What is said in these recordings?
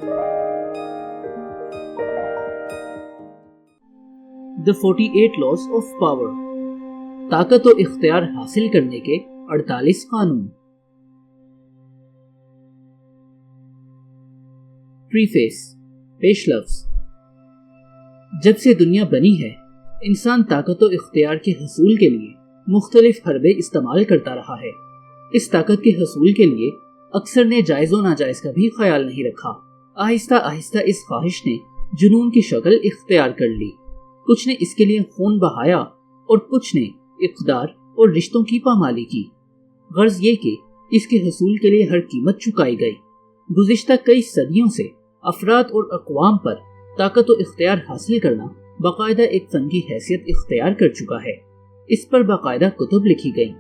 The 48 Laws of Power. طاقت و اختیار حاصل کرنے کے 48 قانون. پریفیس، پیش لفظ. جب سے دنیا بنی ہے، انسان طاقت و اختیار کے حصول کے لیے مختلف حربے استعمال کرتا رہا ہے. اس طاقت کے حصول کے لیے اکثر نے جائز و ناجائز کا بھی خیال نہیں رکھا. آہستہ آہستہ اس خواہش نے جنون کی شکل اختیار کر لی. کچھ نے اس کے لیے خون بہایا اور کچھ نے اقتدار اور رشتوں کی پامالی کی. غرض یہ کہ اس کے حصول کے لیے ہر قیمت چکائی گئی. گزشتہ کئی صدیوں سے افراد اور اقوام پر طاقت و اختیار حاصل کرنا باقاعدہ ایک فن کی حیثیت اختیار کر چکا ہے. اس پر باقاعدہ کتب لکھی گئیں.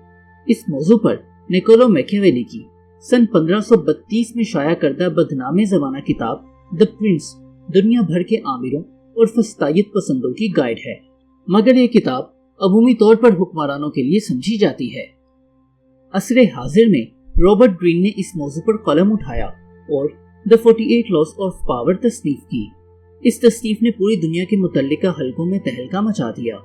اس موضوع پر نیکولو میکیاویلی کی سن 1532 میں شائع کردہ بدنام زمانہ کتاب دی پرنس دنیا بھر کے آمروں اور فسطائیت پسندوں کی گائیڈ ہے، مگر یہ کتاب عمومی طور پر حکمرانوں کے لیے سمجھی جاتی ہے. عصر حاضر میں رابرٹ گرین نے اس موضوع پر قلم اٹھایا اور The 48 Laws of Power تصنیف کی. اس تصنیف نے پوری دنیا کے متعلقہ حلقوں میں تہلکہ مچا دیا.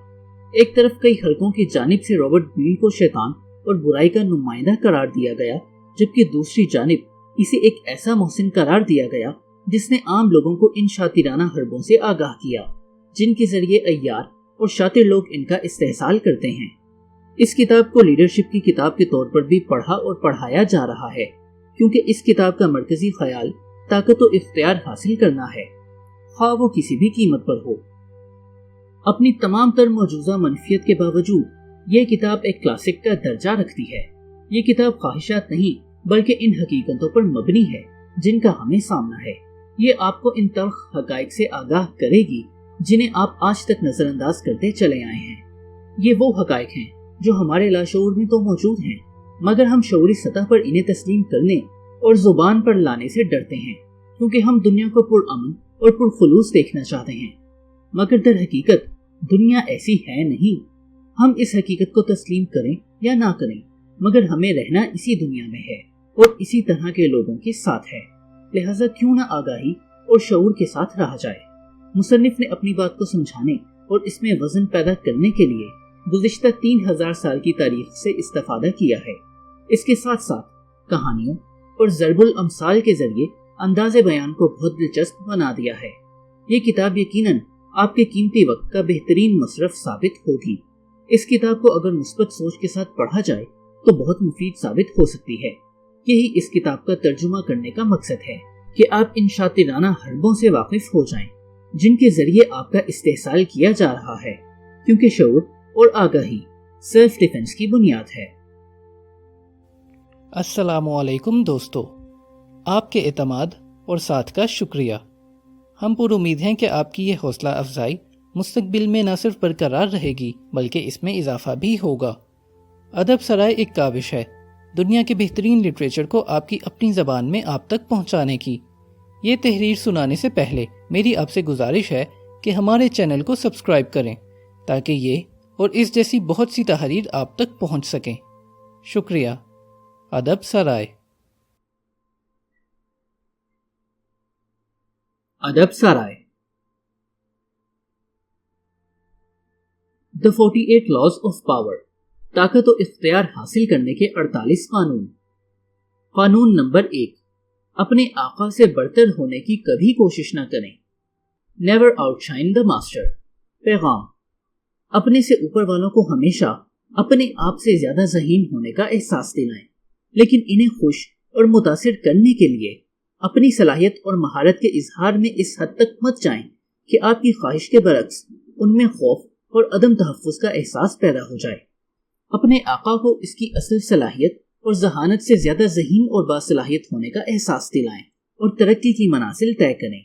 ایک طرف کئی حلقوں کی جانب سے رابرٹ گرین کو شیطان اور برائی کا نمائندہ قرار دیا گیا، جبکہ دوسری جانب اسے ایک ایسا محسن قرار دیا گیا جس نے عام لوگوں کو ان شاطرانہ حربوں سے آگاہ کیا جن کے ذریعے عیار اور شاطر لوگ ان کا استحصال کرتے ہیں. اس کتاب کو لیڈرشپ کی کتاب کے طور پر بھی پڑھا اور پڑھایا جا رہا ہے، کیونکہ اس کتاب کا مرکزی خیال طاقت و اختیار حاصل کرنا ہے، خواہ وہ کسی بھی قیمت پر ہو. اپنی تمام تر موجودہ منفیت کے باوجود یہ کتاب ایک کلاسک کا درجہ رکھتی ہے. یہ کتاب خواہشات نہیں بلکہ ان حقیقتوں پر مبنی ہے جن کا ہمیں سامنا ہے. یہ آپ کو ان تلخ حقائق سے آگاہ کرے گی جنہیں آپ آج تک نظر انداز کرتے چلے آئے ہیں. یہ وہ حقائق ہیں جو ہمارے لاشعور میں تو موجود ہیں، مگر ہم شعوری سطح پر انہیں تسلیم کرنے اور زبان پر لانے سے ڈرتے ہیں، کیونکہ ہم دنیا کو پرامن اور پرخلوص دیکھنا چاہتے ہیں. مگر در حقیقت دنیا ایسی ہے نہیں. ہم اس حقیقت کو تسلیم کریں یا نہ کریں، مگر ہمیں رہنا اسی دنیا میں ہے اور اسی طرح کے لوگوں کے ساتھ ہے. لہٰذا کیوں نہ آگاہی اور شعور کے ساتھ رہا جائے. مصنف نے اپنی بات کو سمجھانے اور اس میں وزن پیدا کرنے کے لیے گزشتہ 3000 سال کی تاریخ سے استفادہ کیا ہے. اس کے ساتھ ساتھ کہانیوں اور ضرب الامثال کے ذریعے انداز بیان کو بہت دلچسپ بنا دیا ہے. یہ کتاب یقیناً آپ کے قیمتی وقت کا بہترین مصرف ثابت ہوگی. اس کتاب کو اگر مثبت سوچ کے ساتھ پڑھا جائے تو بہت مفید ثابت ہو سکتی ہے. یہی اس کتاب کا ترجمہ کرنے کا مقصد ہے کہ آپ ان شاطرانہ حربوں سے واقف ہو جائیں جن کے ذریعے آپ کا استحصال کیا جا رہا ہے، کیونکہ شعور اور آگاہی سیلف ڈیفنس کی بنیاد ہے. السلام علیکم دوستو، آپ کے اعتماد اور ساتھ کا شکریہ. ہم پر امید ہیں کہ آپ کی یہ حوصلہ افزائی مستقبل میں نہ صرف برقرار رہے گی بلکہ اس میں اضافہ بھی ہوگا. ادب سرائے ایک کاوش ہے دنیا کے بہترین لٹریچر کو آپ کی اپنی زبان میں آپ تک پہنچانے کی. یہ تحریر سنانے سے پہلے میری آپ سے گزارش ہے کہ ہمارے چینل کو سبسکرائب کریں تاکہ یہ اور اس جیسی بہت سی تحریر آپ تک پہنچ سکیں. شکریہ. ادب سرائے. ادب سرائے. The 48 Laws of Power. طاقت و اختیار حاصل کرنے کے 48 قانون. قانون نمبر 1، اپنے آقا سے برتر ہونے کی کبھی کوشش نہ کریں. Never outshine the master. پیغام: اپنے سے اوپر والوں کو ہمیشہ اپنے آپ سے زیادہ ذہین ہونے کا احساس دلائیں، لیکن انہیں خوش اور متاثر کرنے کے لیے اپنی صلاحیت اور مہارت کے اظہار میں اس حد تک مت جائیں کہ آپ کی خواہش کے برعکس ان میں خوف اور عدم تحفظ کا احساس پیدا ہو جائے. اپنے آقا کو اس کی اصل صلاحیت اور ذہانت سے زیادہ ذہین اور باصلاحیت ہونے کا احساس دلائیں اور ترقی کی منازل طے کریں.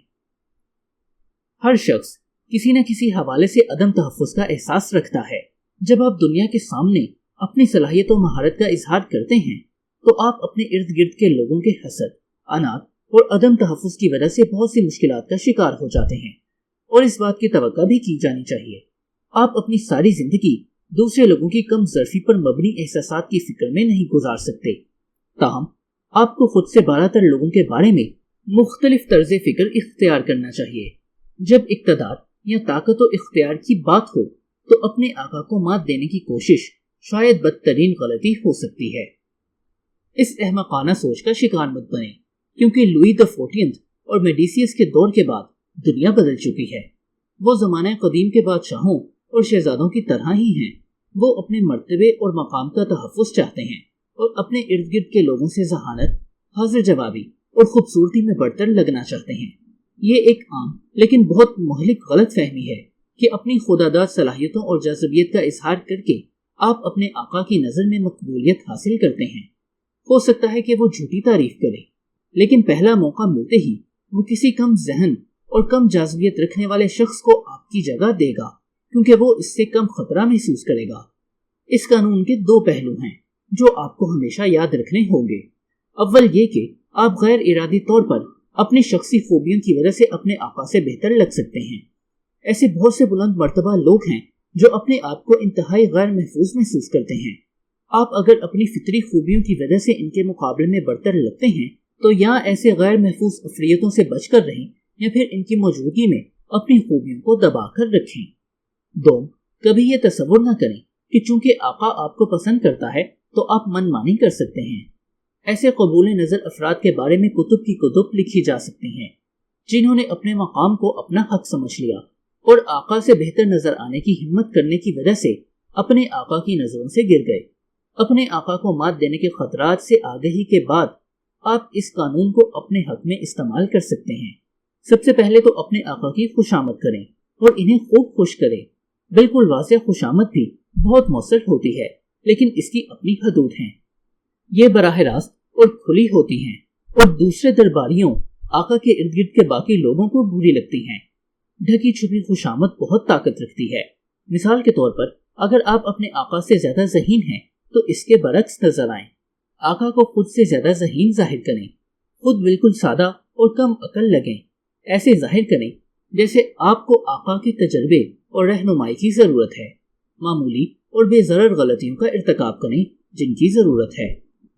ہر شخص کسی نہ کسی حوالے سے عدم تحفظ کا احساس رکھتا ہے. جب آپ دنیا کے سامنے اپنی صلاحیت و مہارت کا اظہار کرتے ہیں تو آپ اپنے ارد گرد کے لوگوں کے حسد، عناد اور عدم تحفظ کی وجہ سے بہت سی مشکلات کا شکار ہو جاتے ہیں، اور اس بات کی توقع بھی کی جانی چاہیے. آپ اپنی ساری زندگی دوسرے لوگوں کی کم ظرفی پر مبنی احساسات کی فکر میں نہیں گزار سکتے. تاہم آپ کو خود سے بالاتر لوگوں کے بارے میں مختلف طرز فکر اختیار کرنا چاہیے۔ جب اقتدار یا طاقت و اختیار کی بات ہو تو اپنے آقا کو مات دینے کی کوشش شاید بدترین غلطی ہو سکتی ہے۔ اس احمقانہ سوچ کا شکار مت بنے، کیونکہ لوئی دی 14 اور میڈیسیس کے دور کے بعد دنیا بدل چکی ہے۔ وہ زمانہ قدیم کے بادشاہوں اور شہزادوں کی طرح ہی ہیں۔ وہ اپنے مرتبے اور مقام کا تحفظ چاہتے ہیں اور اپنے ارد گرد کے لوگوں سے ذہانت، حاضر جوابی اور خوبصورتی میں بڑھ کر لگنا چاہتے ہیں۔ یہ ایک عام لیکن بہت مہلک غلط فہمی ہے کہ اپنی خودآداد صلاحیتوں اور جاذبیت کا اظہار کر کے آپ اپنے آقا کی نظر میں مقبولیت حاصل کرتے ہیں۔ ہو سکتا ہے کہ وہ جھوٹی تعریف کرے، لیکن پہلا موقع ملتے ہی وہ کسی کم ذہن اور کم جاذبیت رکھنے والے شخص کو آپ کی جگہ دے گا، کیونکہ وہ اس سے کم خطرہ محسوس کرے گا۔ اس قانون کے دو پہلو ہیں جو آپ کو ہمیشہ یاد رکھنے ہوں گے۔ اول یہ کہ آپ غیر ارادی طور پر اپنی شخصی خوبیوں کی وجہ سے اپنے آقا سے بہتر لگ سکتے ہیں۔ ایسے بہت سے بلند مرتبہ لوگ ہیں جو اپنے آپ کو انتہائی غیر محفوظ محسوس کرتے ہیں۔ آپ اگر اپنی فطری خوبیوں کی وجہ سے ان کے مقابلے میں برتر لگتے ہیں تو یا ایسے غیر محفوظ افریتوں سے بچ کر رہیں یا پھر ان کی موجودگی میں اپنی خوبیوں کو دبا کر رکھیں۔ دوم، کبھی یہ تصور نہ کریں کہ چونکہ آقا آپ کو پسند کرتا ہے تو آپ من مانی کر سکتے ہیں۔ ایسے قبول نظر افراد کے بارے میں کتب کی کتب لکھی جا سکتی ہیں جنہوں نے اپنے مقام کو اپنا حق سمجھ لیا اور آقا سے بہتر نظر آنے کی ہمت کرنے کی وجہ سے اپنے آقا کی نظروں سے گر گئے۔ اپنے آقا کو مات دینے کے خطرات سے آگہی کے بعد آپ اس قانون کو اپنے حق میں استعمال کر سکتے ہیں۔ سب سے پہلے تو اپنے آقا کی خوشامد کریں اور انہیں خوب خوش کریں۔ بالکل واضح خوشامد بھی بہت مؤثر ہوتی ہے، لیکن اس کی اپنی حدود ہیں۔ یہ براہ راست اور کھلی ہوتی ہیں اور دوسرے درباریوں، آقا کے ارد گرد کے باقی لوگوں کو بری لگتی ہیں۔ ڈھکی چھپی خوشامد بہت طاقت رکھتی ہے۔ مثال کے طور پر اگر آپ اپنے آقا سے زیادہ ذہین ہیں تو اس کے برعکس نظر آئیں۔ آقا کو خود سے زیادہ ذہین ظاہر کریں، خود بالکل سادہ اور کم عقل لگیں۔ ایسے ظاہر کریں جیسے آپ کو آقا کے تجربے اور رہنمائی کی ضرورت ہے۔ معمولی اور بے ضرر غلطیوں کا ارتکاب کریں جن کی ضرورت ہے،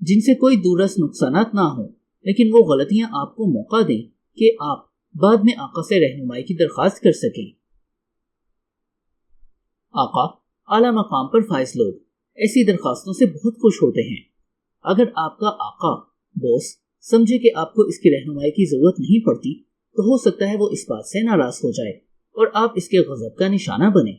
جن سے کوئی دوررس نقصانات نہ ہوں، لیکن وہ غلطیاں آپ کو موقع دیں کہ آپ بعد میں آقا سے رہنمائی کی درخواست کر سکیں۔ آقا، اعلیٰ مقام پر فائز لوگ ایسی درخواستوں سے بہت خوش ہوتے ہیں۔ اگر آپ کا آقا، بوس، سمجھے کہ آپ کو اس کی رہنمائی کی ضرورت نہیں پڑتی تو ہو سکتا ہے وہ اس بات سے ناراض ہو جائے اور آپ اس کے غضب کا نشانہ بنیں۔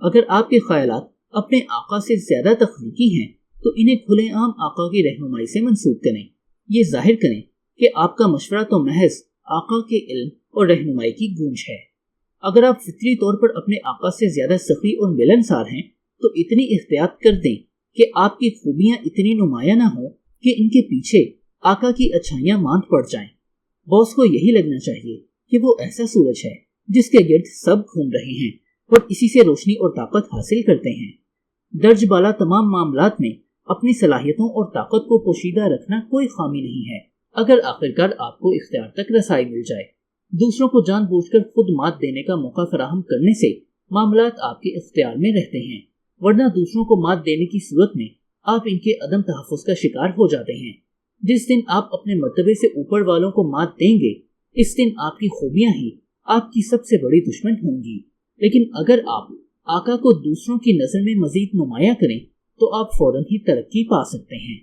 اگر آپ کے خیالات اپنے آقا سے زیادہ تخلیقی ہیں تو انہیں کھلے عام آقا کی رہنمائی سے منسوب کریں۔ یہ ظاہر کریں کہ آپ کا مشورہ تو محض آقا کے علم اور رہنمائی کی گونج ہے۔ اگر آپ فطری طور پر اپنے آقا سے زیادہ سخی اور ملنسار ہیں تو اتنی احتیاط کر دیں کہ آپ کی خوبیاں اتنی نمایاں نہ ہوں کہ ان کے پیچھے آقا کی اچھائیاں ماند پڑ جائیں۔ باس کو یہی لگنا چاہیے کہ وہ ایسا سورج ہے جس کے گرد سب گھوم رہے ہیں اور اسی سے روشنی اور طاقت حاصل کرتے ہیں۔ درج بالا تمام معاملات میں اپنی صلاحیتوں اور طاقت کو پوشیدہ رکھنا کوئی خامی نہیں ہے اگر آخرکار آپ کو اختیار تک رسائی مل جائے۔ دوسروں کو جان بوجھ کر خود مات دینے کا موقع فراہم کرنے سے معاملات آپ کے اختیار میں رہتے ہیں، ورنہ دوسروں کو مات دینے کی صورت میں آپ ان کے عدم تحفظ کا شکار ہو جاتے ہیں۔ جس دن آپ اپنے مرتبے سے اوپر والوں کو مات دیں گے، اس دن آپ کی خوبیاں ہی آپ کی سب سے بڑی دشمن ہوں گی۔ لیکن اگر آپ آقا کو دوسروں کی نظر میں مزید نمایاں کریں تو آپ فوراً ہی ترقی پا سکتے ہیں۔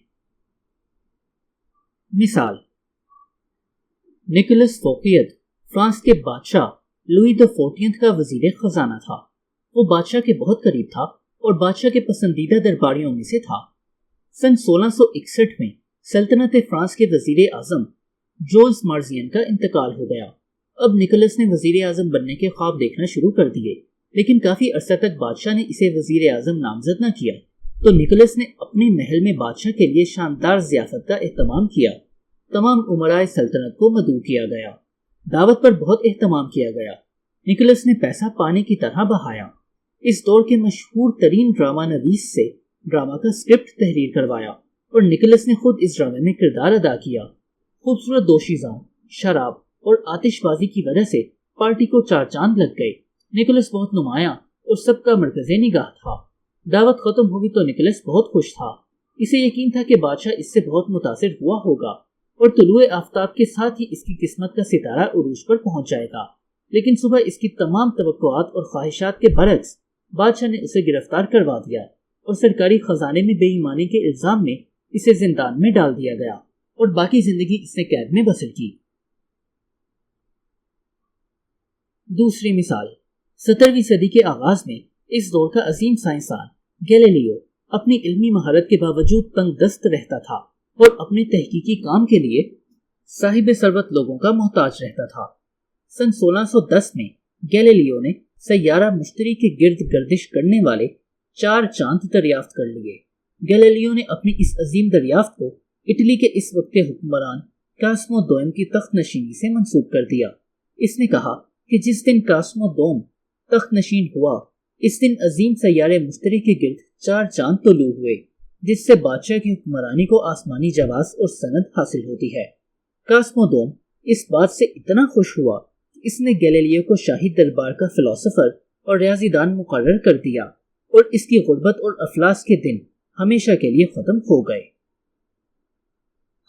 مثال، نکولس فوقیت فرانس کے بادشاہ لوئی دی 14 کا وزیر خزانہ تھا۔ وہ بادشاہ کے بہت قریب تھا اور بادشاہ کے پسندیدہ درباریوں میں سے تھا۔ سن 1661 میں سلطنت فرانس کے وزیر اعظم جولز مارزین کا انتقال ہو گیا۔ اب نکولس نے وزیر اعظم بننے کے خواب دیکھنا شروع کر دیے، لیکن کافی عرصہ تک بادشاہ نے اسے وزیر اعظم نامزد نہ کیا، تو نکولس نے اپنے محل میں بادشاہ کے لیے شاندار ضیافت کا اہتمام کیا۔ تمام امرائے سلطنت کو مدعو کیا گیا، دعوت پر بہت اہتمام کیا گیا۔ نکولس نے پیسہ پانی کی طرح بہایا۔ اس دور کے مشہور ترین ڈرامہ نویس سے ڈرامہ کا اسکرپٹ تحریر کروایا اور نکولس نے خود اس ڈرامے میں کردار ادا کیا۔ خوبصورت دوشیزاؤں، شراب اور آتش بازی کی وجہ سے پارٹی کو 4 چاند لگ گئے۔ نکولس بہت نمایاں اور سب کا مرکز نگاہ تھا۔ دعوت ختم ہوئی تو نکولس بہت خوش تھا۔ اسے یقین تھا کہ بادشاہ اس سے بہت متاثر ہوا ہوگا اور طلوع آفتاب کے ساتھ ہی اس کی قسمت کا ستارہ عروج پر پہنچ جائے گا۔ لیکن صبح اس کی تمام توقعات اور خواہشات کے برعکس بادشاہ نے اسے گرفتار کروا دیا اور سرکاری خزانے میں بے ایمانی کے الزام میں اسے زندان میں ڈال دیا گیا اور باقی زندگی اس نے قید میں بسر کی۔ دوسری مثال، 17ویں صدی کے آغاز میں اس دور کا عظیم سائنسدان گیلیلیو اپنی علمی مہارت کے باوجود تنگ دست رہتا تھا اور اپنے تحقیقی کام کے لیے صاحب ثروت لوگوں کا محتاج رہتا تھا۔ سن 1610 میں گیلیلیو نے سیارہ مشتری کے گرد گردش کرنے والے 4 چاند دریافت کر لیے۔ گیلیلیو نے اپنی اس عظیم دریافت کو اٹلی کے اس وقت کے حکمران کاسمو دوم کی تخت نشینی سے منسوب کر دیا۔ اس نے کہا کہ جس دن کاسمو دوم تخت نشین ہوا، اس دن عظیم سیارے مشتری کے گرد 4 چاند طلوع ہوئے، جس سے بادشاہ کی حکمرانی کو آسمانی جواز اور سند حاصل ہوتی ہے۔ کاسمو دوم اس بات سے اتنا خوش ہوا کہ اس نے گیلیلیو کو شاہی دربار کا فلسفر اور ریاضی دان مقرر کر دیا اور اس کی غربت اور افلاس کے دن ہمیشہ کے لیے ختم ہو گئے۔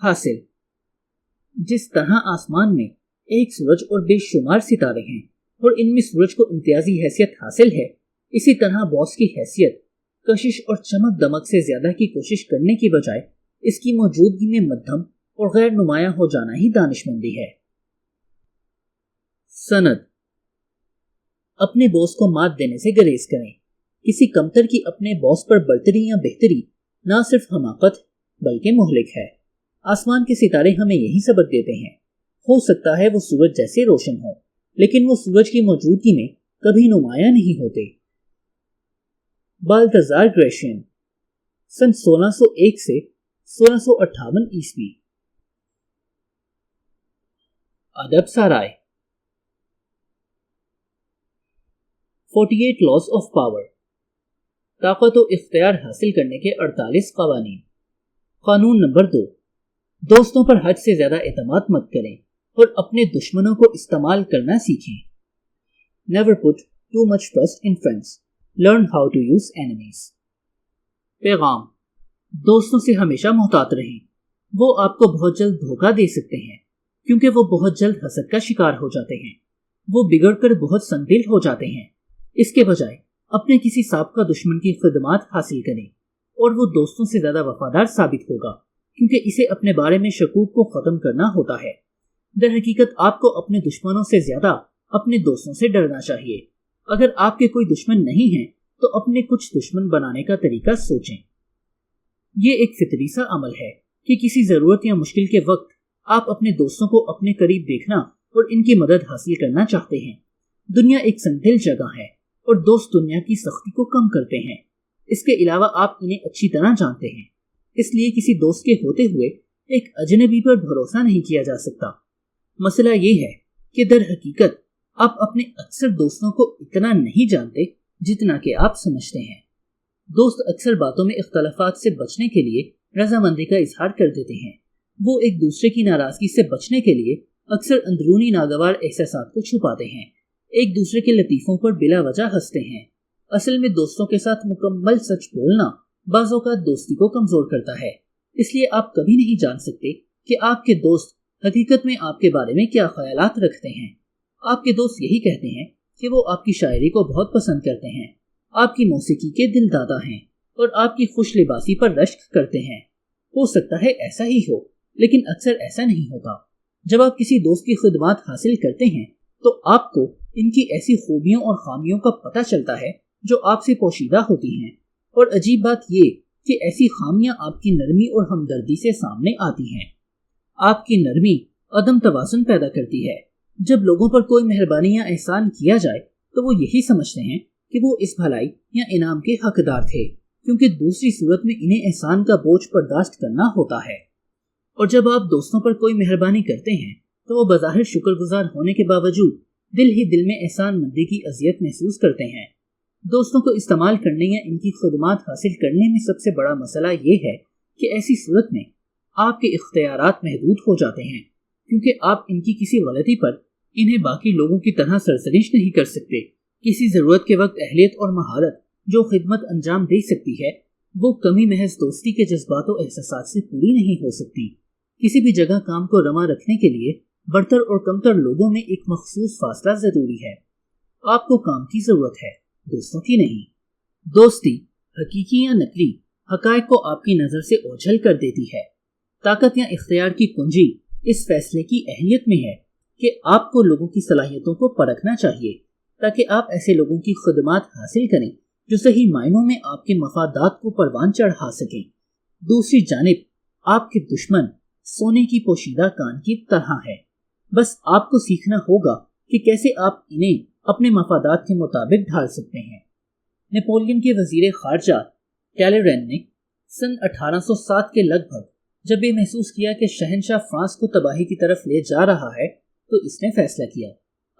حاصل، جس طرح آسمان میں ایک سورج اور بے شمار ستارے ہیں اور ان میں سورج کو امتیازی حیثیت حاصل ہے، اسی طرح باس کی حیثیت کشش اور چمک دمک سے زیادہ کی کوشش کرنے کی بجائے اس کی موجودگی میں مدھم اور غیر نمایاں ہو جانا ہی دانشمندی ہے۔ سند، اپنے باس کو مات دینے سے گریز کریں۔ کسی کمتر کی اپنے باس پر برتری یا بہتری نہ صرف حماقت بلکہ مہلک ہے۔ آسمان کے ستارے ہمیں یہی سبق دیتے ہیں۔ ہو سکتا ہے وہ سورج جیسے روشن ہو، لیکن وہ سورج کی موجودگی میں کبھی نمایاں نہیں ہوتے۔ بالتزار گریشین، سن 1601 سے 1658 عیسوی۔ ادب سارائے، 48 لاز آف پاور، طاقت و اختیار حاصل کرنے کے 48 قوانین۔ قانون نمبر 2، دوستوں پر حد سے زیادہ اعتماد مت کریں اور اپنے دشمنوں کو استعمال کرنا سیکھیں۔ Never put too much trust in friends. Learn how to use enemies. پیغام، دوستوں سے ہمیشہ محتاط رہیں۔ وہ آپ کو بہت جلد دھوکہ دے سکتے ہیں کیونکہ وہ بہت جلد حسد کا شکار ہو جاتے ہیں۔ وہ بگڑ کر بہت سنگدل ہو جاتے ہیں۔ اس کے بجائے اپنے کسی سابقہ دشمن کی خدمات حاصل کریں اور وہ دوستوں سے زیادہ وفادار ثابت ہوگا کیونکہ اسے اپنے بارے میں شکوک کو ختم کرنا ہوتا ہے۔ در حقیقت آپ کو اپنے دشمنوں سے زیادہ اپنے دوستوں سے ڈرنا چاہیے۔ اگر آپ کے کوئی دشمن نہیں ہیں تو اپنے کچھ دشمن بنانے کا طریقہ سوچیں۔ یہ ایک فطری سا عمل ہے کہ کسی ضرورت یا مشکل کے وقت آپ اپنے دوستوں کو اپنے قریب دیکھنا اور ان کی مدد حاصل کرنا چاہتے ہیں۔ دنیا ایک سنگدل جگہ ہے اور دوست دنیا کی سختی کو کم کرتے ہیں۔ اس کے علاوہ آپ انہیں اچھی طرح جانتے ہیں، اس لیے کسی دوست کے ہوتے ہوئے ایک اجنبی پر بھروسہ نہیں کیا جا سکتا۔ مسئلہ یہ ہے کہ در حقیقت آپ اپنے اکثر دوستوں کو اتنا نہیں جانتے جتنا کہ آپ سمجھتے ہیں۔ دوست اکثر باتوں میں اختلافات سے بچنے کے لیے رضامندی کا اظہار کر دیتے ہیں۔ وہ ایک دوسرے کی ناراضگی سے بچنے کے لیے اکثر اندرونی ناگوار احساسات کو چھپاتے ہیں، ایک دوسرے کے لطیفوں پر بلا وجہ ہنستے ہیں۔ اصل میں دوستوں کے ساتھ مکمل سچ بولنا بعض اوقات دوستی کو کمزور کرتا ہے، اس لیے آپ کبھی نہیں جان سکتے کہ آپ کے دوست حقیقت میں آپ کے بارے میں کیا خیالات رکھتے ہیں۔ آپ کے دوست یہی کہتے ہیں کہ وہ آپ کی شاعری کو بہت پسند کرتے ہیں، آپ کی موسیقی کے دل دادا ہیں اور آپ کی خوش لباسی پر رشک کرتے ہیں۔ ہو سکتا ہے ایسا ہی ہو، لیکن اکثر ایسا نہیں ہوتا۔ جب آپ کسی دوست کی خدمات حاصل کرتے ہیں تو آپ کو ان کی ایسی خوبیوں اور خامیوں کا پتہ چلتا ہے جو آپ سے پوشیدہ ہوتی ہیں، اور عجیب بات یہ کہ ایسی خامیاں آپ کی نرمی اور ہمدردی سے سامنے آتی ہیں۔ آپ کی نرمی عدم توازن پیدا کرتی ہے۔ جب لوگوں پر کوئی مہربانی یا احسان کیا جائے تو وہ یہی سمجھتے ہیں کہ وہ اس بھلائی یا انعام کے حقدار تھے، کیونکہ دوسری صورت میں انہیں احسان کا بوجھ برداشت کرنا ہوتا ہے۔ اور جب آپ دوستوں پر کوئی مہربانی کرتے ہیں تو وہ بظاہر شکر گزار ہونے کے باوجود دل ہی دل میں احسان مندی کی اذیت محسوس کرتے ہیں۔ دوستوں کو استعمال کرنے یا ان کی خدمات حاصل کرنے میں سب سے بڑا مسئلہ یہ ہے کہ ایسی صورت میں آپ کے اختیارات محدود ہو جاتے ہیں، کیونکہ آپ ان کی کسی غلطی پر انہیں باقی لوگوں کی طرح سرزنش نہیں کر سکتے۔ کسی ضرورت کے وقت اہلیت اور مہارت جو خدمت انجام دے سکتی ہے، وہ کمی محض دوستی کے جذبات و احساسات سے پوری نہیں ہو سکتی۔ کسی بھی جگہ کام کو رواں رکھنے کے لیے برتر اور کمتر لوگوں میں ایک مخصوص فاصلہ ضروری ہے۔ آپ کو کام کی ضرورت ہے، دوستوں کی نہیں۔ دوستی، حقیقی یا نقلی، حقائق کو آپ کی نظر سے اوجھل کر دیتی ہے۔ طاقت یا اختیار کی کنجی اس فیصلے کی اہلیت میں ہے کہ آپ کو لوگوں کی صلاحیتوں کو پرکھنا چاہیے تاکہ آپ ایسے لوگوں کی خدمات حاصل کریں جو صحیح معنوں میں آپ کے مفادات کو پروان چڑھا سکیں۔ دوسری جانب آپ کے دشمن سونے کی پوشیدہ کان کی طرح ہے، بس آپ کو سیکھنا ہوگا کہ کیسے آپ انہیں اپنے مفادات کے مطابق ڈھال سکتے ہیں۔ نیپولین کے وزیر خارجہ ٹیلیرین نے سن 1807 کے لگ بھگ جب یہ محسوس کیا کہ شہنشاہ فرانس کو تباہی کی طرف لے جا رہا ہے تو اس نے فیصلہ کیا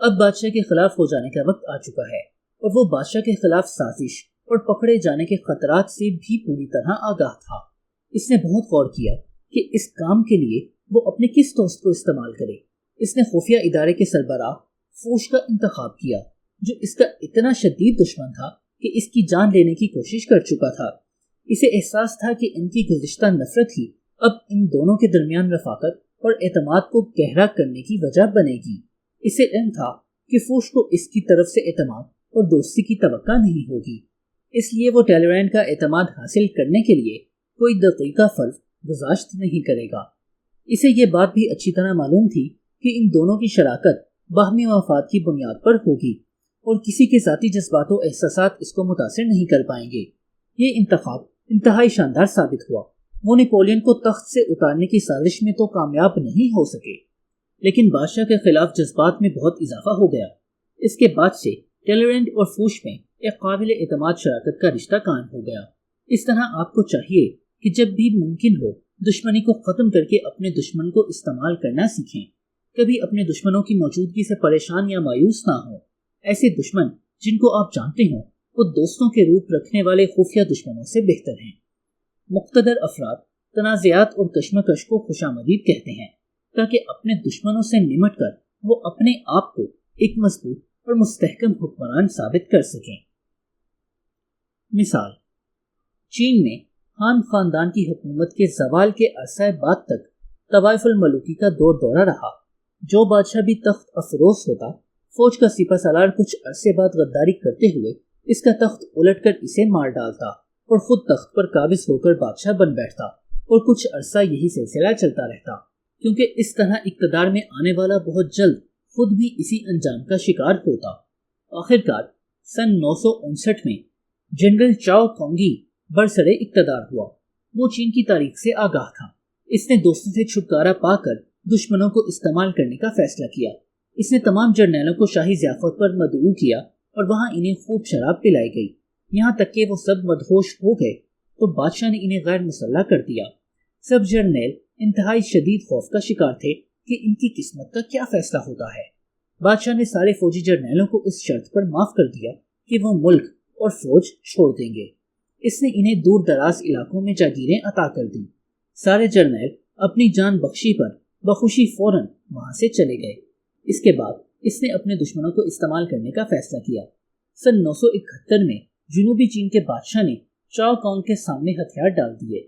اب بادشاہ کے خلاف ہو جانے کا وقت آ چکا ہے، اور وہ بادشاہ کے خلاف سازش اور پکڑے جانے کے خطرات سے بھی پوری طرح آگاہ تھا۔ اس نے بہت غور کیا کہ اس کام کے لیے وہ اپنے کس دوست کو استعمال کرے۔ اس نے خفیہ ادارے کے سربراہ فوش کا انتخاب کیا جو اس کا اتنا شدید دشمن تھا کہ اس کی جان لینے کی کوشش کر چکا تھا۔ اسے احساس تھا کہ ان کی گزشتہ نفرت ہی اب ان دونوں کے درمیان رفاقت اور اعتماد کو گہرا کرنے کی وجہ بنے گی۔ اسے علم تھا کہ فوش کو اس کی طرف سے اعتماد اور دوستی کی توقع نہیں ہوگی، اس لیے وہ ٹیلیرین کا اعتماد حاصل کرنے کے لیے کوئی دقیقہ فرض گزاشت نہیں کرے گا۔ اسے یہ بات بھی اچھی طرح معلوم تھی کہ ان دونوں کی شراکت باہمی مفاد کی بنیاد پر ہوگی اور کسی کے ذاتی جذبات و احساسات اس کو متاثر نہیں کر پائیں گے۔ یہ انتخاب انتہائی شاندار ثابت ہوا۔ وہ نیپولین کو تخت سے اتارنے کی سازش میں تو کامیاب نہیں ہو سکے، لیکن بادشاہ کے خلاف جذبات میں بہت اضافہ ہو گیا۔ اس کے بعد سے ٹیلیرین اور فوش میں ایک قابل اعتماد شراکت کا رشتہ قائم ہو گیا۔ اس طرح آپ کو چاہیے کہ جب بھی ممکن ہو دشمنی کو ختم کر کے اپنے دشمن کو استعمال کرنا سیکھیں۔ کبھی اپنے دشمنوں کی موجودگی سے پریشان یا مایوس نہ ہوں۔ ایسے دشمن جن کو آپ جانتے ہوں وہ دوستوں کے روپ رکھنے والے خفیہ دشمنوں سے بہتر ہیں۔ مقتدر افراد تنازعات اور کشمکش کو خوشامدید کہتے ہیں تاکہ اپنے دشمنوں سے نمٹ کر وہ اپنے آپ کو ایک مضبوط اور مستحکم حکمران ثابت کر سکیں۔ مثال، چین میں ہان خاندان کی حکومت کے زوال کے عرصہ بعد تک طوائف الملوکی کا دور دورہ رہا۔ جو بادشاہ بھی تخت افروز ہوتا، فوج کا سپہ سالار کچھ عرصے بعد غداری کرتے ہوئے اس کا تخت الٹ کر اسے مار ڈالتا اور خود تخت پر قابض ہو کر بادشاہ بن بیٹھتا، اور کچھ عرصہ یہی سلسلہ چلتا رہتا، کیونکہ اس طرح اقتدار میں آنے والا بہت جلد خود بھی اسی انجام کا شکار ہوتا۔ آخرکار سن 959 میں جنرل چاؤ کونگی برسرے اقتدار ہوا۔ وہ چین کی تاریخ سے آگاہ تھا۔ اس نے دوستوں سے چھٹکارا پا کر دشمنوں کو استعمال کرنے کا فیصلہ کیا۔ اس نے تمام جرنیلوں کو شاہی ضیافت پر مدعو کیا اور وہاں انہیں خوب شراب پلائی گئی، یہاں تک کہ وہ سب مدہوش ہو گئے تو بادشاہ نے انہیں غیر مسلح کر دیا۔ سب جرنیل انتہائی شدید خوف کا شکار تھے کہ ان کی قسمت کا کیا فیصلہ ہوتا ہے۔ بادشاہ نے سارے فوجی جرنیلوں کو اس شرط پر معاف کر دیا کہ وہ ملک اور فوج چھوڑ دیں گے۔ اس نے انہیں دور دراز علاقوں میں جاگیریں عطا کر دیں۔ سارے جرنیل اپنی جان بخشی پر بخوشی فوراً وہاں سے چلے گئے۔ اس کے بعد اس نے اپنے دشمنوں کو استعمال کرنے کا فیصلہ کیا۔ سن 971 میں جنوبی چین کے بادشاہ نے چاؤ کانگ کے سامنے ہتھیار ڈال دیے۔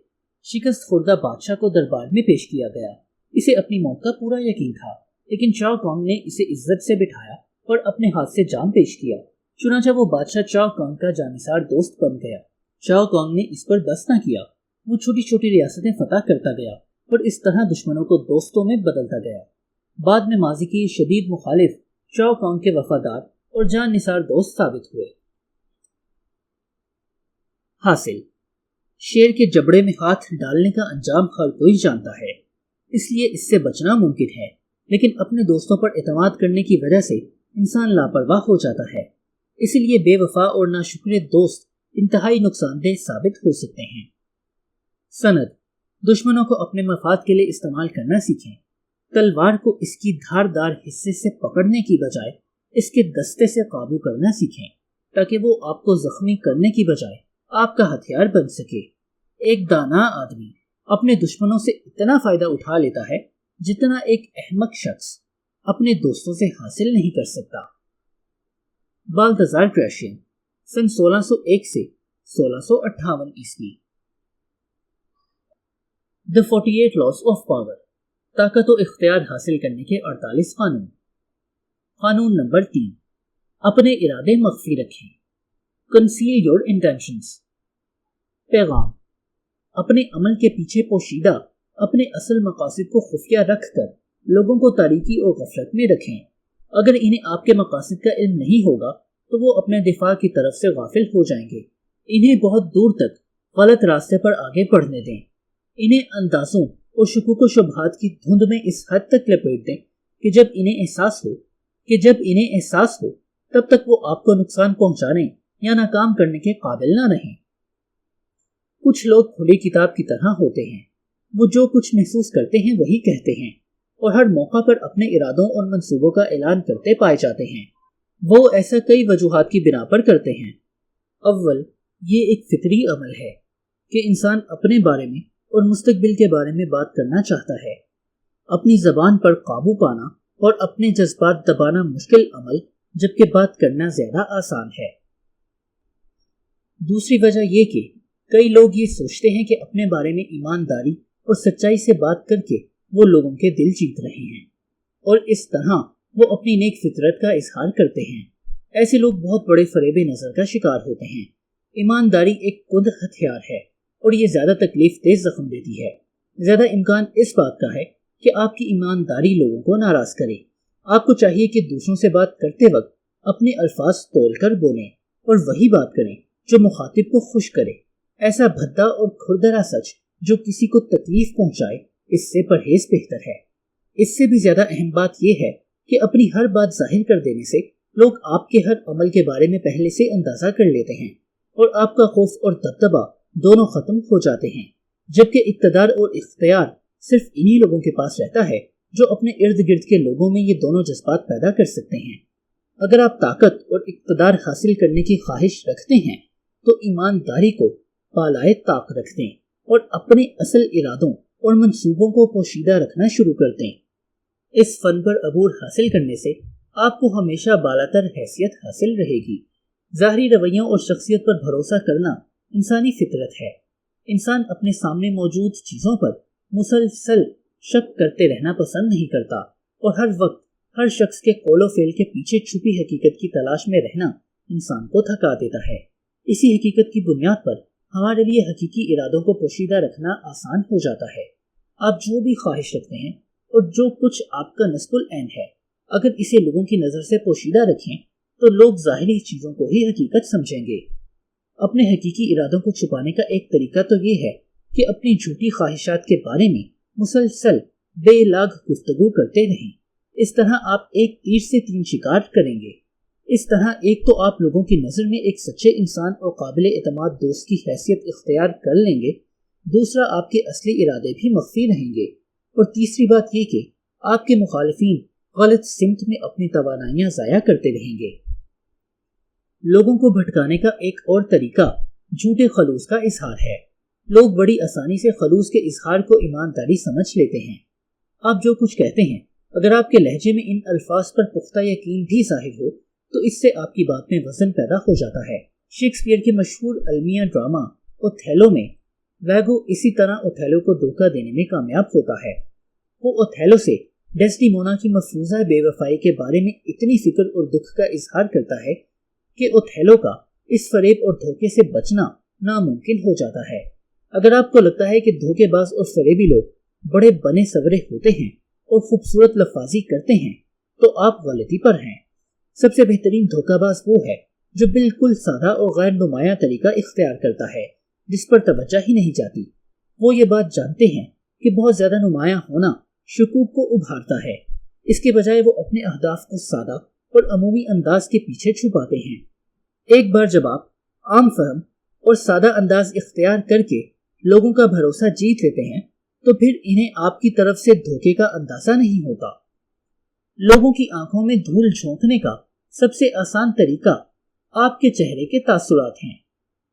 شکست خوردہ بادشاہ کو دربار میں پیش کیا گیا۔ اسے اپنی موت کا پورا یقین تھا، لیکن چاؤ کانگ نے اسے عزت سے بٹھایا اور اپنے ہاتھ سے جام پیش کیا۔ چنانچہ وہ بادشاہ چاؤ کانگ کا جانثار دوست بن گیا۔ چاؤ کانگ نے اس پر بس نہ کیا، وہ چھوٹی چھوٹی ریاستیں فتح کرتا گیا اور اس طرح دشمنوں کو دوستوں میں بدلتا گیا۔ بعد میں ماضی کی شدید مخالف چاؤ کانگ کے وفادار اور جان نثار دوست ثابت ہوئے۔ حاصل، شیر کے جبڑے میں ہاتھ ڈالنے کا انجام ہر کوئی جانتا ہے، اس لیے اس سے بچنا ممکن ہے، لیکن اپنے دوستوں پر اعتماد کرنے کی وجہ سے انسان لاپرواہ ہو جاتا ہے۔ اس لیے بے وفا اور ناشکر دوست انتہائی نقصان دہ ثابت ہو سکتے ہیں۔ سند، دشمنوں کو اپنے مفاد کے لیے استعمال کرنا سیکھیں۔ تلوار کو اس کی دھاردار حصے سے پکڑنے کی بجائے اس کے دستے سے قابو کرنا سیکھیں تاکہ وہ آپ کو زخمی کرنے کی بجائے آپ کا ہتھیار بن سکے۔ ایک دانا آدمی اپنے دشمنوں سے اتنا فائدہ اٹھا لیتا ہے جتنا ایک احمق شخص اپنے دوستوں سے حاصل نہیں کر سکتا۔ بالتزار گریشین، سن 1601 سے 1658 عیسوی۔ The 48 Laws of Power، طاقت و اختیار حاصل کرنے کے 48 قانون۔ قانون نمبر 3، اپنے ارادے مخفی رکھیں۔ Conceal your intentions. پیغام: اپنے عمل کے پیچھے پوشیدہ اپنے اصل مقاصد کو خفیہ رکھ کر لوگوں کو تاریکی اور غفلت میں رکھیں۔ اگر انہیں آپ کے مقاصد کا علم نہیں ہوگا تو وہ اپنے دفاع کی طرف سے غافل ہو جائیں گے۔ انہیں بہت دور تک غلط راستے پر آگے بڑھنے دیں۔ انہیں اندازوں اور شکوک و شبہات کی دھند میں اس حد تک لپیٹ دیں کہ جب انہیں احساس ہو تب تک وہ آپ کو نقصان پہنچانے یا ناکام کرنے کے قابل نہ رہیں۔ کچھ لوگ کھلی کتاب کی طرح ہوتے ہیں۔ وہ جو کچھ محسوس کرتے ہیں وہی کہتے ہیں اور ہر موقع پر اپنے ارادوں اور منصوبوں کا اعلان کرتے پائے جاتے ہیں۔ وہ ایسا کئی وجوہات کی بنا پر کرتے ہیں۔ اول، یہ ایک فطری عمل ہے کہ انسان اپنے بارے میں اور مستقبل کے بارے میں بات کرنا چاہتا ہے۔ اپنی زبان پر قابو پانا اور اپنے جذبات دبانا مشکل عمل، جبکہ بات کرنا زیادہ آسان ہے۔ دوسری وجہ یہ کہ کئی لوگ یہ سوچتے ہیں کہ اپنے بارے میں ایمانداری اور سچائی سے بات کر کے وہ لوگوں کے دل جیت رہے ہیں اور اس طرح وہ اپنی نیک فطرت کا اظہار کرتے ہیں۔ ایسے لوگ بہت بڑے فریب نظر کا شکار ہوتے ہیں۔ ایمانداری ایک کند ہتھیار ہے اور یہ زیادہ تکلیف دہ زخم دیتی ہے۔ زیادہ امکان اس بات کا ہے کہ آپ کی ایمانداری لوگوں کو ناراض کرے۔ آپ کو چاہیے کہ دوسروں سے بات کرتے وقت اپنے الفاظ تول کر بولیں اور وہی بات کریں جو مخاطب کو خوش کرے۔ ایسا بھدا اور کھردرا سچ جو کسی کو تکلیف پہنچائے، اس سے پرہیز بہتر ہے۔ اس سے بھی زیادہ اہم بات یہ ہے کہ اپنی ہر بات ظاہر کر دینے سے لوگ آپ کے ہر عمل کے بارے میں پہلے سے اندازہ کر لیتے ہیں اور آپ کا خوف اور دبدبا دونوں ختم ہو جاتے ہیں، جبکہ اقتدار اور اختیار صرف انہی لوگوں کے پاس رہتا ہے جو اپنے ارد گرد کے لوگوں میں یہ دونوں جذبات پیدا کر سکتے ہیں۔ اگر آپ طاقت اور اقتدار حاصل کرنے کی خواہش رکھتے ہیں تو ایمانداری کو بالائے طاق رکھ دیں اور اپنے اصل ارادوں اور منصوبوں کو پوشیدہ رکھنا شروع کر دیں۔ اس فن پر عبور حاصل کرنے سے آپ کو ہمیشہ بالاتر حیثیت حاصل رہے گی۔ ظاہری رویوں اور شخصیت پر بھروسہ کرنا انسانی فطرت ہے۔ انسان اپنے سامنے موجود چیزوں پر مسلسل شک کرتے رہنا پسند نہیں کرتا اور ہر وقت ہر شخص کے قول و فعل کے پیچھے چھپی حقیقت کی تلاش میں رہنا انسان کو تھکا دیتا ہے۔ اسی حقیقت کی بنیاد پر ہمارے لیے حقیقی ارادوں کو پوشیدہ رکھنا آسان ہو جاتا ہے۔ آپ جو بھی خواہش رکھتے ہیں اور جو کچھ آپ کا نصب العین ہے، اگر اسے لوگوں کی نظر سے پوشیدہ رکھیں تو لوگ ظاہری چیزوں کو ہی حقیقت سمجھیں گے۔ اپنے حقیقی ارادوں کو چھپانے کا ایک طریقہ تو یہ ہے کہ اپنی جھوٹی خواہشات کے بارے میں مسلسل بے لاگ گفتگو کرتے رہیں۔ اس طرح آپ ایک تیر سے 3 شکار کریں گے۔ اس طرح ایک تو آپ لوگوں کی نظر میں ایک سچے انسان اور قابل اعتماد دوست کی حیثیت اختیار کر لیں گے، دوسرا آپ کے اصلی ارادے بھی مخفی رہیں گے، اور تیسری بات یہ کہ آپ کے مخالفین غلط سمت میں اپنی توانائیاں ضائع کرتے رہیں گے۔ لوگوں کو بھٹکانے کا ایک اور طریقہ جھوٹے خلوص کا اظہار ہے۔ لوگ بڑی آسانی سے خلوص کے اظہار کو ایمانداری سمجھ لیتے ہیں۔ آپ جو کچھ کہتے ہیں، اگر آپ کے لہجے میں ان الفاظ پر پختہ یقین بھی ظاہر ہو تو اس سے آپ کی بات میں وزن پیدا ہو جاتا ہے۔ شیکسپیئر کے مشہور المیہ ڈرامہ اوتھیلو میں ویگو اسی طرح اوتھیلو کو دھوکہ دینے میں کامیاب ہوتا ہے۔ وہ اوتھیلو سے ڈیسڈیمونا کی مفروضہ بے وفائی کے بارے میں اتنی فکر اور دکھ کا اظہار کرتا ہے کہ اوتھیلو کا اس فریب اور دھوکے سے بچنا ناممکن ہو جاتا ہے۔ اگر آپ کو لگتا ہے کہ دھوکے باز اور فریبی لوگ بڑے بنے سورے ہوتے ہیں اور خوبصورت لفاظی کرتے ہیں تو آپ غلطی پر ہیں۔ سب سے بہترین دھوکہ باز وہ ہے جو بالکل سادہ اور غیر نمایاں طریقہ اختیار کرتا ہے جس پر توجہ ہی نہیں جاتی۔ وہ یہ بات جانتے ہیں کہ بہت زیادہ نمایاں ہونا شکوک کو ابھارتا ہے، اس کے بجائے وہ اپنے اہداف کو سادہ اور عمومی انداز کے پیچھے چھپاتے ہیں۔ ایک بار جب آپ عام فہم اور سادہ انداز اختیار کر کے لوگوں کا بھروسہ جیت لیتے ہیں تو پھر انہیں آپ کی طرف سے دھوکے کا اندازہ نہیں ہوتا۔ لوگوں کی آنکھوں میں دھول جھونکنے کا سب سے آسان طریقہ آپ کے چہرے کے تاثرات ہیں۔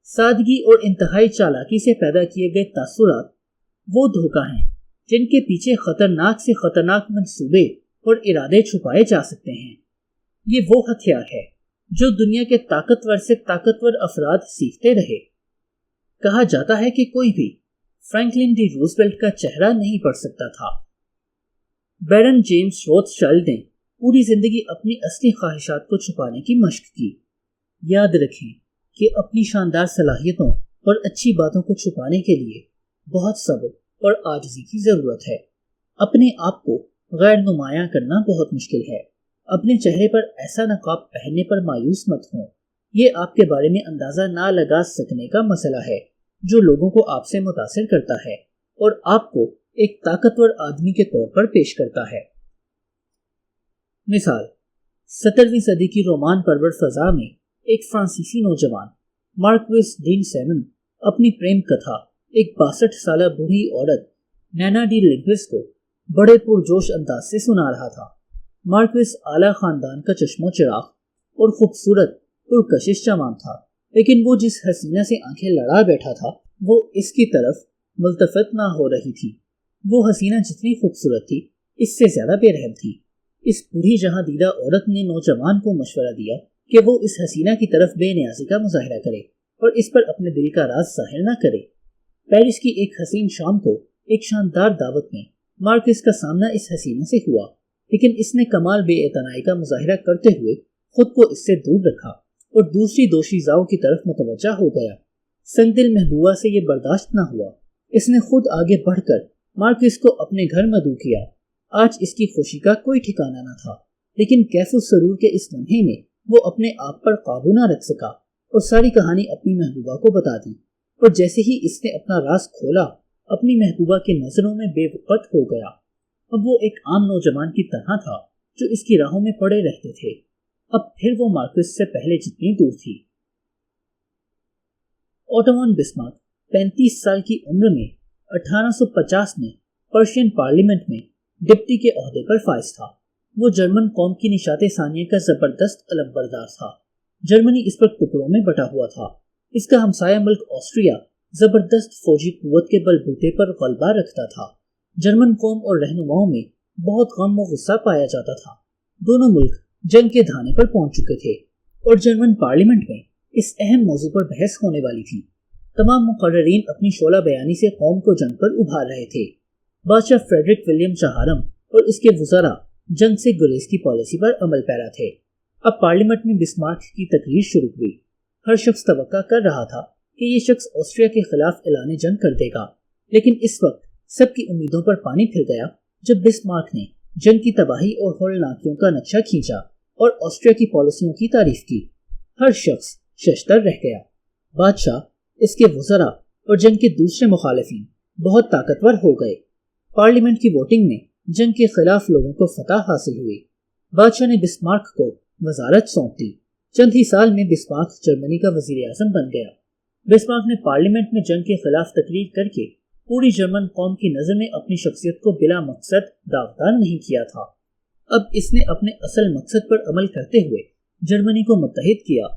سادگی اور انتہائی چالاکی سے پیدا کیے گئے تاثرات وہ دھوکہ ہیں جن کے پیچھے خطرناک سے خطرناک منصوبے اور ارادے چھپائے جا سکتے ہیں۔ یہ وہ ہتھیار ہے جو دنیا کے طاقتور سے طاقتور افراد سیکھتے رہے۔ کہا جاتا ہے کہ کوئی بھی فرینکلن ڈی روزویلٹ کا چہرہ نہیں پڑھ سکتا تھا۔ بیرن جیمس روتھشائلڈ نے پوری زندگی اپنی اصلی خواہشات کو چھپانے کی مشق کی۔ یاد رکھیں کہ اپنی شاندار صلاحیتوں اور اچھی باتوں کو چھپانے کے لیے بہت صبر اور عاجزی کی ضرورت ہے۔ اپنے آپ کو غیر نمایاں کرنا بہت مشکل ہے۔ اپنے چہرے پر ایسا نقاب پہننے پر مایوس مت ہوں۔ یہ آپ کے بارے میں اندازہ نہ لگا سکنے کا مسئلہ ہے جو لوگوں کو آپ سے متاثر کرتا ہے اور آپ کو ایک طاقتور آدمی کے طور پر پیش کرتا ہے۔ مثال، 17ویں صدی کی رومان پرور فضا میں ایک فرانسیسی نوجوان مارکویس ڈین سیمن اپنی پریم کتھا ایک 62 سالہ بوڑھی عورت نینا ڈی لنگوس کو بڑے پرجوش انداز سے سنا رہا تھا۔ مارکویس اعلیٰ خاندان کا چشم و چراغ اور خوبصورت پرکشش جوان تھا، لیکن وہ جس حسینہ سے آنکھیں لڑا بیٹھا تھا وہ اس کی طرف ملتفت نہ ہو رہی تھی۔ وہ حسینہ جتنی خوبصورت تھی اس سے زیادہ بے رحم تھی۔ اس بوڑھی جہاں دیدہ عورت نے نوجوان کو مشورہ دیا کہ وہ اس حسینہ کی طرف بے نیازی کا مظاہرہ کرے اور اس پر اپنے دل کا راز ظاہر نہ کرے۔ پیرس کی ایک حسین شام کو ایک شاندار دعوت میں مارکس کا سامنا اس حسینہ سے ہوا، لیکن اس نے کمال بے اعتنائی کا مظاہرہ کرتے ہوئے خود کو اس سے دور رکھا اور دوسری دوشیزاؤں کی طرف متوجہ ہو گیا۔ سنگدل محبوبہ سے یہ برداشت نہ ہوا۔ اس نے خود آگے بڑھ کر مارکس کو اپنے گھر مدعو کیا۔ آج اس کی خوشی کا کوئی ٹھکانہ نہ تھا، لیکن کیف السرور کے اس لمحے میں وہ اپنے آپ پر قابو نہ رکھ سکا اور ساری کہانی اپنی محبوبہ کو بتا دی، اور جیسے ہی اس نے اپنا راز کھولا اپنی محبوبہ کی نظروں میں بے وقت ہو گیا۔ اب وہ ایک عام نوجوان کی طرح تھا جو اس کی راہوں میں پڑے رہتے تھے۔ اب پھر وہ مارکس سے پہلے جتنی دور تھی۔ اوٹو وان بسمارک 35 سال کی عمر میں 1850 میں پرشین پارلیمنٹ میں ڈپٹی کے عہدے پر فائز تھا۔ وہ جرمن قوم کی نشاط ثانیہ کا زبردست علم بردار تھا۔ جرمنی اس پر ٹکڑوں میں بٹا ہوا تھا۔ اس کا ہمسایہ ملک آسٹریا زبردست فوجی قوت کے بل بوتے پر غلبہ رکھتا تھا۔ جرمن قوم اور رہنماؤں میں بہت غم و غصہ پایا جاتا تھا۔ دونوں ملک جنگ کے دھانے پر پہنچ چکے تھے اور جرمن پارلیمنٹ میں اس اہم موضوع پر بحث ہونے والی تھی۔ تمام مقررین اپنی شعلہ بیانی سے قوم کو جنگ پر ابھار رہے تھے۔ بادشاہ فریڈرک ولیم چہارم اور اس کے وزراء جنگ سے گریز کی پالیسی پر عمل پیرا تھے۔ اب پارلیمنٹ میں بسمارک کی تقریر شروع ہوئی۔ ہر شخص توقع کر رہا تھا کہ یہ شخص آسٹریا کے خلاف اعلان جنگ کر دے گا، لیکن اس وقت سب کی امیدوں پر پانی پھر گیا جب بسمارک نے جنگ کی تباہی اور ہولناکیوں کا نقشہ کھینچا اور آسٹریا کی پالیسیوں کی تعریف کی۔ ہر شخص ششدر رہ گیا۔ بادشاہ، اس کے وزراء اور جنگ کے دوسرے مخالفین بہت طاقتور ہو گئے۔ پارلیمنٹ کی ووٹنگ میں جنگ کے خلاف لوگوں کو فتح حاصل ہوئی۔ بادشاہ نے بسمارک کو وزارت سونپ دی۔ چند ہی سال میں بسمارک جرمنی کا وزیر اعظم بن گیا۔ بسمارک نے پارلیمنٹ میں جنگ کے خلاف تقریر کر کے پوری جرمن قوم کی نظر میں اپنی شخصیت کو بلا مقصد داغدار نہیں کیا تھا۔ اب اس نے اپنے اصل مقصد پر عمل کرتے ہوئے جرمنی کو متحد کیا،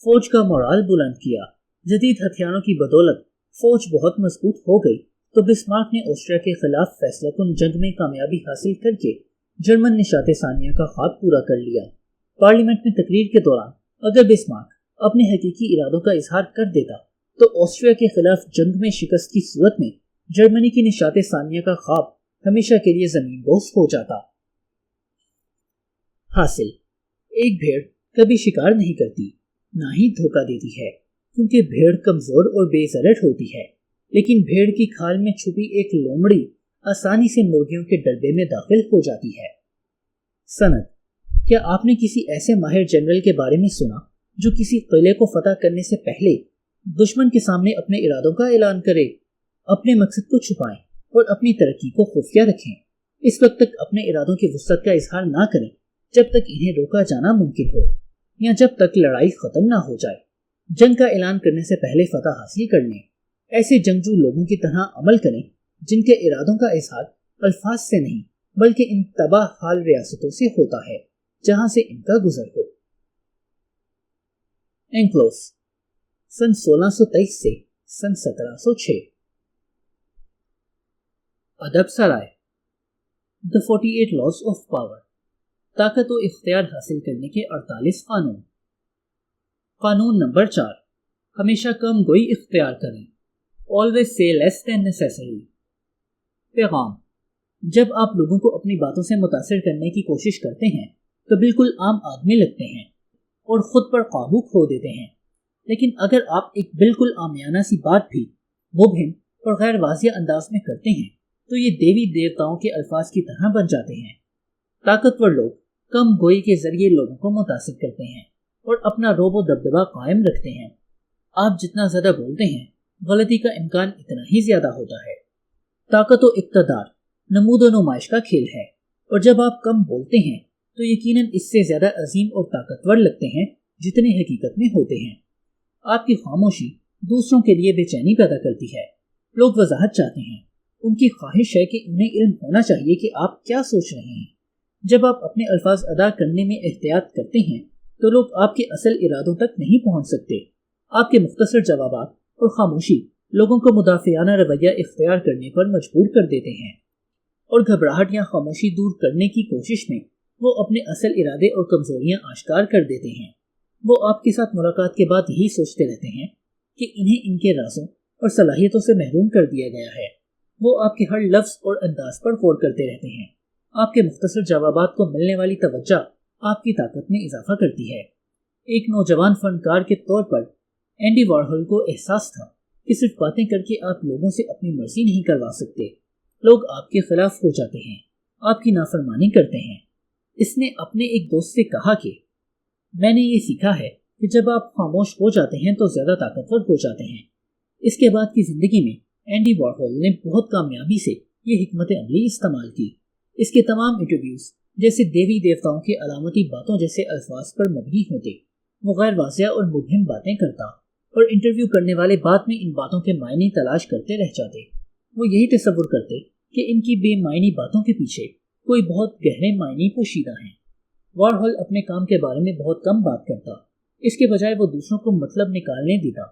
فوج کا مورال بلند کیا۔ جدید ہتھیاروں کی بدولت فوج بہت مضبوط ہو گئی تو بسمارک نے آسٹریا کے خلاف فیصلہ کن جنگ میں کامیابی حاصل کر کے جرمن نشاط ثانیہ کا خواب پورا کر لیا۔ پارلیمنٹ میں تقریر کے دوران اگر بسمارک اپنے حقیقی ارادوں کا اظہار کر دیتا تو آسٹریا کے خلاف جنگ میں شکست کی صورت میں جرمنی کی نشاط ثانیہ کا خواب ہمیشہ کے لیے زمین بوس ہو جاتا۔ حاصل: ایک بھیڑ کبھی شکار نہیں کرتی، نہ ہی دھوکہ دیتی ہے، کیونکہ بھیڑ کمزور اور بے ضرر ہوتی ہے، لیکن بھیڑ کی کھال میں چھپی ایک لومڑی آسانی سے مرغیوں کے ڈربے میں داخل ہو جاتی ہے۔ سند: کیا آپ نے کسی ایسے ماہر جنرل کے بارے میں سنا جو کسی قلعے کو فتح کرنے سے پہلے دشمن کے سامنے اپنے ارادوں کا اعلان کرے، اپنے مقصد کو چھپائیں اور اپنی ترقی کو خفیہ رکھیں، اس وقت تک اپنے ارادوں کی وسعت کا اظہار نہ کریں جب تک انہیں روکا جانا ممکن ہو یا جب تک لڑائی ختم نہ ہو جائے۔ جنگ کا اعلان کرنے سے پہلے فتح حاصل کر لیں۔ ایسے جنگجو لوگوں کی طرح عمل کریں جن کے ارادوں کا اظہار الفاظ سے نہیں بلکہ ان تباہ حال ریاستوں سے ہوتا ہے جہاں سے ان کا گزر ہو۔ اینکلوس، سن 1623 سے سن 1706۔ ادب سرائے، The 48 Laws of Power، طاقت و اختیار حاصل کرنے کے 48 قانون۔ قانون نمبر 4، ہمیشہ کم گوئی اختیار کریں۔ Always say less than necessary۔ پیغام: جب آپ لوگوں کو اپنی باتوں سے متاثر کرنے کی کوشش کرتے ہیں تو بالکل عام آدمی لگتے ہیں اور خود پر قابو کھو دیتے ہیں، لیکن اگر آپ ایک بالکل عامیانہ سی بات بھی مبہم اور غیر واضح انداز میں کرتے ہیں تو یہ دیوی دیوتاؤں کے الفاظ کی طرح بن جاتے ہیں۔ طاقتور لوگ کم گوئی کے ذریعے لوگوں کو متاثر کرتے ہیں اور اپنا رعب و دبدبہ قائم رکھتے ہیں۔ آپ جتنا زیادہ بولتے ہیں غلطی کا امکان اتنا ہی زیادہ ہوتا ہے۔ طاقت و اقتدار نمود و نمائش کا کھیل ہے، اور جب آپ کم بولتے ہیں تو یقیناً اس سے زیادہ عظیم اور طاقتور لگتے ہیں جتنے حقیقت میں ہوتے ہیں۔ آپ کی خاموشی دوسروں کے لیے بے چینی پیدا کرتی ہے۔ لوگ وضاحت چاہتے ہیں، ان کی خواہش ہے کہ انہیں علم ہونا چاہیے کہ آپ کیا سوچ رہے ہیں۔ جب آپ اپنے الفاظ ادا کرنے میں احتیاط کرتے ہیں تو لوگ آپ کے اصل ارادوں تک نہیں پہنچ سکتے۔ آپ کے مختصر جوابات اور خاموشی لوگوں کو مدافعانہ رویہ اختیار کرنے پر مجبور کر دیتے ہیں، اور گھبراہٹ یا خاموشی دور کرنے کی کوشش میں وہ اپنے اصل ارادے اور کمزوریاں آشکار کر دیتے ہیں۔ وہ آپ کے ساتھ ملاقات کے بعد یہی سوچتے رہتے ہیں کہ انہیں ان کے رازوں اور صلاحیتوں سے محروم کر دیا گیا ہے۔ وہ آپ کے ہر لفظ اور انداز پر غور کرتے رہتے ہیں۔ آپ کے مختصر جوابات کو ملنے والی توجہ آپ کی طاقت میں اضافہ کرتی ہے۔ ایک نوجوان فنکار کے طور پر اینڈی وارہول کو احساس تھا کہ صرف باتیں کر کے آپ لوگوں سے اپنی مرضی نہیں کروا سکتے۔ لوگ آپ کے خلاف ہو جاتے ہیں، آپ کی نافرمانی کرتے ہیں۔ اس نے اپنے ایک دوست سے کہا کہ میں نے یہ سیکھا ہے کہ جب آپ خاموش ہو جاتے ہیں تو زیادہ طاقتور ہو جاتے ہیں۔ اس کے بعد کی زندگی میں اینڈی وارہول نے بہت کامیابی سے یہ حکمت عملی استعمال کی۔ اس کے تمام انٹرویوز جیسے دیوی دیوتاؤں کے علامتی باتوں جیسے الفاظ پر مبنی ہوتے۔ وہ غیر واضح اور مبہم باتیں کرتا، اور انٹرویو کرنے والے بعد میں ان باتوں کے معنی تلاش کرتے رہ جاتے۔ وہ یہی تصور کرتے کہ ان کی بے معنی باتوں کے پیچھے کوئی بہت گہرے معنی پوشیدہ ہیں۔ وارہول اپنے کام کے بارے میں بہت کم بات کرتا، اس کے بجائے وہ دوسروں کو مطلب نکالنے دیتا۔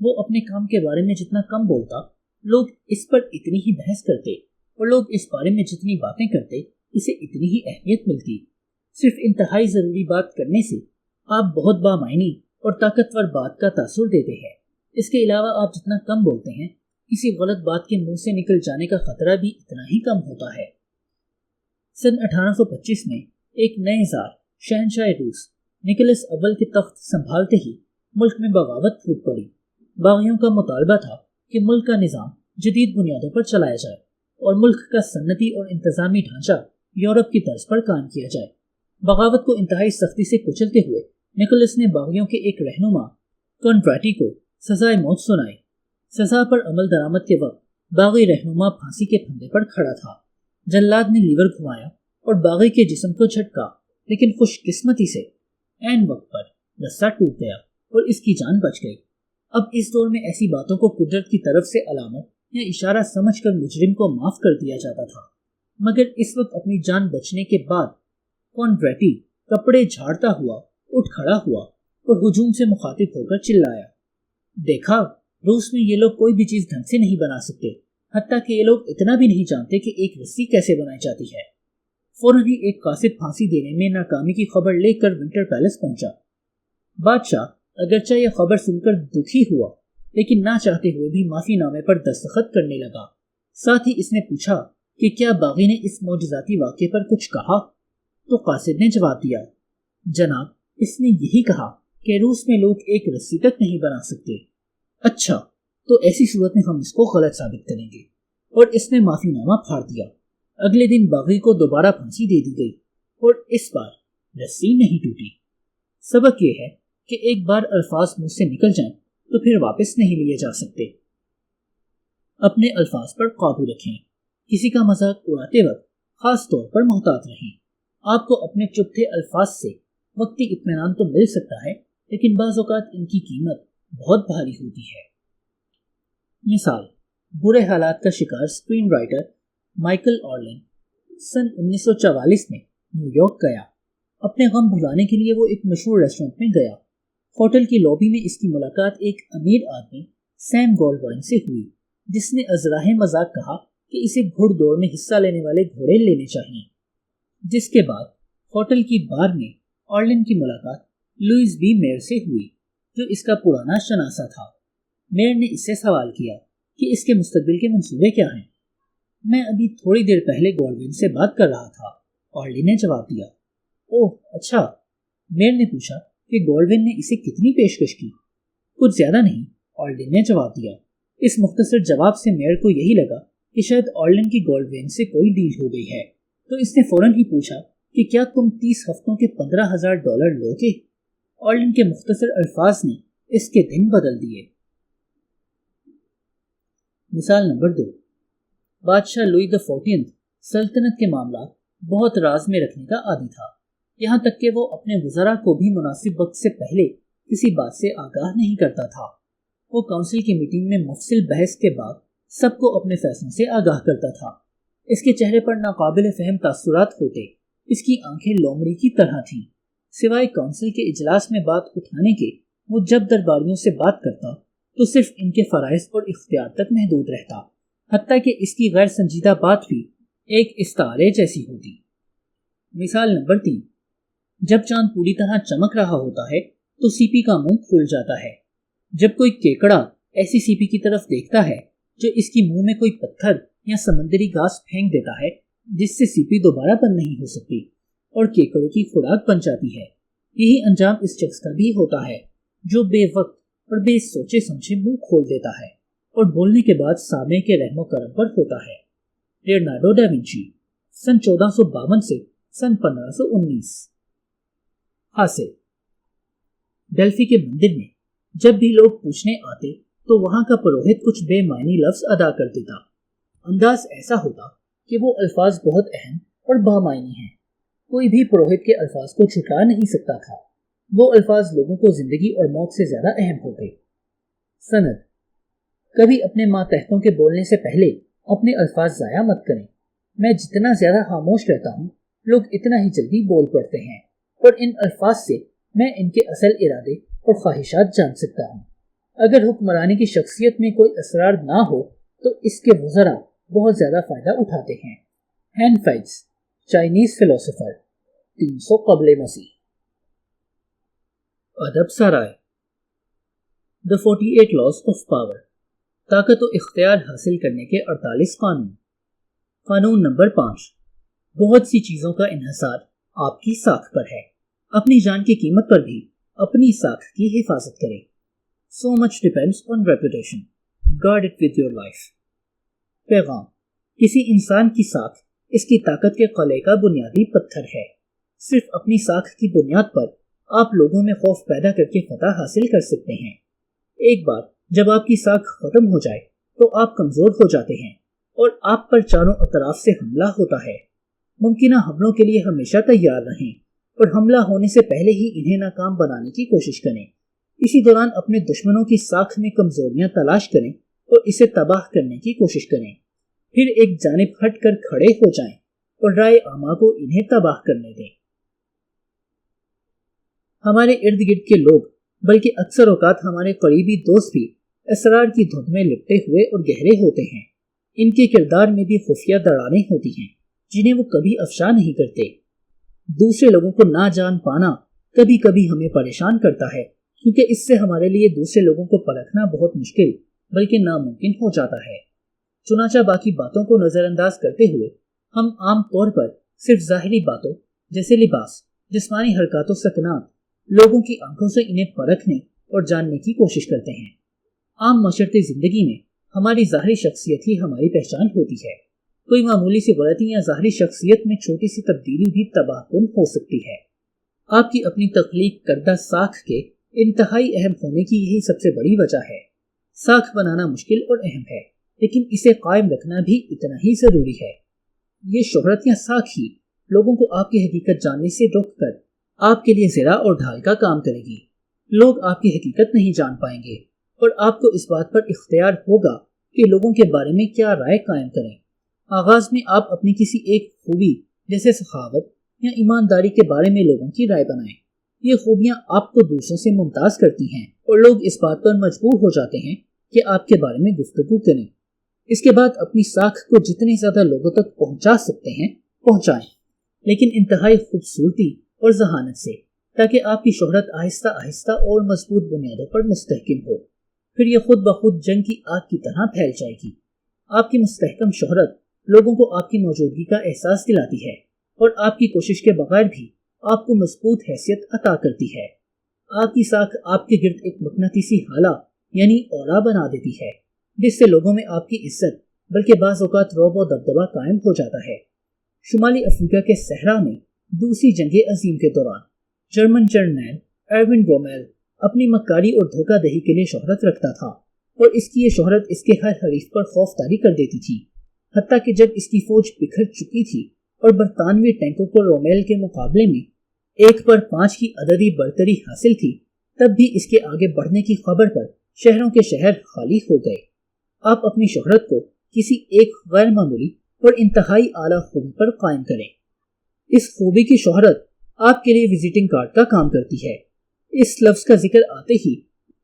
وہ اپنے کام کے بارے میں جتنا کم بولتا، لوگ اس پر اتنی ہی بحث کرتے، اور لوگ اس بارے میں جتنی باتیں کرتے اسے اتنی ہی اہمیت ملتی۔ صرف انتہائی ضروری بات کرنے سے آپ بہت بامعنی اور طاقتور بات کا تاثر دیتے ہیں۔ اس کے علاوہ آپ جتنا کم بولتے ہیں کسی غلط بات کے منہ سے نکل جانے کا خطرہ بھی اتنا ہی کم ہوتا ہے۔ سن 1825 میں ایک نئے زار شہنشاہ روس نکولس اول کے تخت سنبھالتے ہی ملک میں بغاوت پھوٹ پڑی۔ باغیوں کا مطالبہ تھا کہ ملک کا نظام جدید بنیادوں پر چلایا جائے اور ملک کا صنعتی اور انتظامی ڈھانچہ یورپ کی طرز پر قائم کیا جائے۔ بغاوت کو انتہائی سختی سے کچلتے ہوئے نکولس نے باغیوں کے ایک رہنما کونڈراٹی کو سزائے موت سنائی۔ سزا پر عمل درآمد کے وقت باغی رہنما پھانسی کے پھندے پر کھڑا تھا۔ جلاد نے لیور گھمایا اور باغی کے جسم کو جھٹکا، لیکن خوش قسمتی سے عین وقت پر رسہ ٹوٹ گیا اور اس کی جان بچ گئی۔ اب اس دور میں ایسی باتوں کو قدرت کی طرف سے علامت یا اشارہ سمجھ کر مجرم کو معاف کر دیا جاتا تھا، مگر اس وقت اپنی جان بچنے کے بعد کونڈراٹی کپڑے جھاڑتا ہوا اٹھ کھڑا ہوا اور ہجوم سے مخاطب ہو کر چلایا، دیکھا روس میں یہ لوگ کوئی بھی چیز ڈھنگ سے نہیں بنا سکتے، حتیٰ کہ یہ لوگ اتنا بھی نہیں جانتے کہ ایک رسی کیسے بنائی جاتی ہے۔ فوراً ہی ایک قاصد پھانسی دینے میں ناکامی کی خبر لے کر ونٹر پیلس پہنچا۔ بادشاہ اگرچہ یہ خبر سن کر دکھی ہوا، لیکن نہ چاہتے ہوئے بھی معافی نامے پر دستخط کرنے لگا۔ ساتھ ہی اس نے پوچھا کہ کیا باغی نے اس معجزاتی واقعے پر کچھ کہا؟ تو قاصد نے جواب دیا، جناب اس نے یہی کہا کہ روس میں لوگ ایک رسی تک نہیں بنا سکتے۔ اچھا، تو ایسی صورت میں ہم اس کو غلط ثابت کریں گے، اور اس نے معافی نامہ پھاڑ دیا۔ اگلے دن باغی کو دوبارہ پھانسی دے دی گئی اور اس بار رسی نہیں ٹوٹی۔ سبق یہ ہے کہ ایک بار الفاظ منہ سے نکل جائیں تو پھر واپس نہیں لیے جا سکتے۔ اپنے الفاظ پر قابو رکھیں۔ کسی کا مذاق اڑاتے وقت خاص طور پر محتاط رہیں۔ آپ کو اپنے چپتے الفاظ سے وقتی اطمینان تو مل سکتا ہے، لیکن بعض اوقات ان کی قیمت بہت بھاری ہوتی ہے۔ مثال، برے حالات کا شکار اسکرین رائٹر مائیکل آرلن سن 1944 میں نیو یارک گیا۔ اپنے غم بھلانے کے لیے وہ ایک مشہور ریسٹورنٹ میں گیا۔ ہوٹل کی لابی میں اس کی ملاقات ایک امیر آدمی سیم گولڈوائن سے ہوئی، جس نے ازراہ مذاق کہا کہ اسے گھڑ دوڑ میں حصہ لینے والے گھوڑے لینے چاہیے۔ جس کے بعد ہوٹل کی بار میں آرلن کی ملاقات لوئس بی میئر سے ہوئی، جو اس کا پرانا شناسہ تھا۔ میئر نے اس سے سوال کیا کہ اس کے مستقبل کے منصوبے کیا ہیں۔ میں ابھی تھوڑی دیر پہلے گولڈوین سے بات کر رہا تھا، آرلی نے جواب دیا۔ اوہ اچھا، میر نے پوچھا کہ گولڈوین نے اسے کتنی پیشکش کی؟ کچھ زیادہ نہیں، آرلین نے جواب دیا۔ اس مختصر جواب سے میر کو یہی لگا کہ شاید آرلین کی گولڈوین سے کوئی ڈیل ہو گئی ہے، تو اس نے فوراً ہی پوچھا کہ کیا تم 30 ہفتوں کے $15,000 لو گے؟ آرلین کے مختصر الفاظ نے اس کے دن بدل دیے۔ مثال نمبر 2، بادشاہ لوئی XIV سلطنت کے معاملات بہت راز میں رکھنے کا عادی تھا، یہاں تک کہ وہ اپنے وزراء کو بھی مناسب وقت سے پہلے کسی بات سے آگاہ نہیں کرتا تھا۔ وہ کونسل کی میٹنگ میں مفصل بحث کے بعد سب کو اپنے فیصلوں سے آگاہ کرتا تھا۔ اس کے چہرے پر ناقابل فہم تاثرات ہوتے، اس کی آنکھیں لومڑی کی طرح تھیں۔ سوائے کونسل کے اجلاس میں بات اٹھانے کے، وہ جب درباریوں سے بات کرتا تو صرف ان کے فرائض اور اختیار تک محدود رہتا، حتیٰ کہ اس کی غیر سنجیدہ بات بھی ایک استعارے جیسی ہوتی۔ مثال نمبر 3، جب چاند پوری طرح چمک رہا ہوتا ہے تو سیپی کا منہ کھل جاتا ہے۔ جب کوئی کیکڑا ایسی سیپی کی طرف دیکھتا ہے جو اس کی منہ میں کوئی پتھر یا سمندری گھاس پھینک دیتا ہے، جس سے سیپی دوبارہ بند نہیں ہو سکتی اور کیکڑے کی خوراک بن جاتی ہے، یہی انجام اس شخص کا بھی ہوتا ہے جو بے وقت اور بے سوچے سمجھے منہ کھول دیتا ہے اور بولنے کے بعد سامع کے رحم و کرم پر ہوتا ہے۔ لیونارڈو ڈا ونچی، سن 1452 سے سن 1519۔ حاصل، ڈیلفی کے مندر میں جب بھی لوگ پوچھنے آتے تو وہاں کا پروہت کچھ بے معنی لفظ ادا کر دیتا۔ انداز ایسا ہوتا کہ وہ الفاظ بہت اہم اور بامعنی ہیں، کوئی بھی پروہت کے الفاظ کو چھٹلا نہیں سکتا تھا، وہ الفاظ لوگوں کو زندگی اور موت سے زیادہ اہم ہوتے۔ سند، کبھی اپنے ماتحتوں کے بولنے سے پہلے اپنے الفاظ ضائع مت کریں۔ میں جتنا زیادہ خاموش رہتا ہوں، لوگ اتنا ہی جلدی بول پڑتے ہیں، اور ان الفاظ سے میں ان کے اصل ارادے اور خواہشات جان سکتا ہوں۔ اگر حکمرانی کی شخصیت میں کوئی اسرار نہ ہو تو اس کے وزراء بہت زیادہ فائدہ اٹھاتے ہیں۔ ہین فائٹس، چائنیز فلسفر، 300 قبل مسیح۔ ادب سرائے، The 48 Laws of Power، طاقت و اختیار حاصل کرنے کے 48 قانون۔ قانون نمبر 5، بہت سی چیزوں کا انحصار آپ کی ساکھ پر ہے، اپنی جان کی قیمت پر بھی اپنی ساکھ کی حفاظت کریں۔ So much depends on reputation. Guard it with your life. پیغام، کسی انسان کی ساکھ اس کی طاقت کے قلعے کا بنیادی پتھر ہے۔ صرف اپنی ساکھ کی بنیاد پر آپ لوگوں میں خوف پیدا کر کے فتح حاصل کر سکتے ہیں۔ ایک بار جب آپ کی ساکھ ختم ہو جائے تو آپ کمزور ہو جاتے ہیں اور آپ پر چاروں اطراف سے حملہ ہوتا ہے۔ ممکنہ حملوں کے لیے ہمیشہ تیار رہیں اور حملہ ہونے سے پہلے ہی انہیں ناکام بنانے کی کوشش کریں۔ اسی دوران اپنے دشمنوں کی ساکھ میں کمزوریاں تلاش کریں اور اسے تباہ کرنے کی کوشش کریں، پھر ایک جانب ہٹ کر کھڑے ہو جائیں اور رائے عامہ کو انہیں تباہ کرنے دیں۔ ہمارے ارد گرد کے لوگ، بلکہ اکثر اوقات ہمارے قریبی دوست بھی اسرار کی دھند میں لپٹے ہوئے اور گہرے ہوتے ہیں۔ ان کے کردار میں بھی خفیہ دراڑیں ہوتی ہیں جنہیں وہ کبھی افشا نہیں کرتے۔ دوسرے لوگوں کو نہ جان پانا کبھی کبھی ہمیں پریشان کرتا ہے، کیونکہ اس سے ہمارے لیے دوسرے لوگوں کو پرکھنا بہت مشکل بلکہ ناممکن ہو جاتا ہے۔ چنانچہ باقی باتوں کو نظر انداز کرتے ہوئے ہم عام طور پر صرف ظاہری باتوں جیسے لباس، جسمانی حرکات و سکنات، لوگوں کی آنکھوں سے انہیں پرکھنے اور جاننے کی کوشش کرتے ہیں۔ عام معاشرتی زندگی میں ہماری ظاہری شخصیت ہی ہماری پہچان ہوتی ہے۔ کوئی معمولی سی غلطی یا ظاہری شخصیت میں چھوٹی سی تبدیلی بھی تباہ کن ہو سکتی ہے۔ آپ کی اپنی تخلیق کردہ ساکھ کے انتہائی اہم ہونے کی یہی سب سے بڑی وجہ ہے۔ ساکھ بنانا مشکل اور اہم ہے، لیکن اسے قائم رکھنا بھی اتنا ہی ضروری ہے۔ یہ شہرت یا ساکھ ہی لوگوں کو آپ کی حقیقت جاننے سے روک کر آپ کے لیے زرہ اور ڈھال کا کام کرے گی۔ لوگ آپ کی حقیقت نہیں جان پائیں گے اور آپ کو اس بات پر اختیار ہوگا کہ لوگوں کے بارے میں کیا رائے قائم کریں۔ آغاز میں آپ اپنی کسی ایک خوبی جیسے سخاوت یا ایمانداری کے بارے میں لوگوں کی رائے بنائیں۔ یہ خوبیاں آپ کو دوسروں سے ممتاز کرتی ہیں اور لوگ اس بات پر مجبور ہو جاتے ہیں کہ آپ کے بارے میں گفتگو کریں۔ اس کے بعد اپنی ساکھ کو جتنے زیادہ لوگوں تک پہنچا سکتے ہیں پہنچائیں، لیکن انتہائی خوبصورتی اور ذہانت سے، تاکہ آپ کی شہرت آہستہ آہستہ اور مضبوط بنیادوں پر مستحکم ہو۔ پھر یہ خود بخود جنگ کی آگ کی طرح پھیل جائے گی۔ آپ کی مستحکم شہرت لوگوں کو آپ کی موجودگی کا احساس دلاتی ہے اور آپ کی کوشش کے بغیر بھی آپ کو مضبوط حیثیت عطا کرتی ہے۔ آپ کی ساکھ آپ کے گرد ایک مقناطیسی حالہ یعنی اورا بنا دیتی ہے، جس سے لوگوں میں آپ کی عزت بلکہ بعض اوقات رعب و دبدبہ قائم ہو جاتا ہے۔ شمالی افریقہ کے صحرا میں دوسری جنگ عظیم کے دوران جرمن جرنیل ایرون رومیل اپنی مکاری اور دھوکہ دہی کے لیے شہرت رکھتا تھا، اور اس کی یہ شہرت اس کے ہر حریف پر خوف طاری کر دیتی تھی، حتیٰ کہ جب اس کی فوج بکھر چکی تھی اور برطانوی ٹینکوں کو رومیل کے مقابلے میں 1 پر 5 کی عددی برتری حاصل تھی، تب بھی اس کے آگے بڑھنے کی خبر پر شہروں کے شہر خالی ہو گئے۔ آپ اپنی شہرت کو کسی ایک غیر معمولی اور انتہائی اعلیٰ خوبی پر قائم کریں۔ اس خوبی کی شہرت آپ کے لیے وزٹنگ کارڈ کا کام کرتی ہے۔ اس لفظ کا ذکر آتے ہی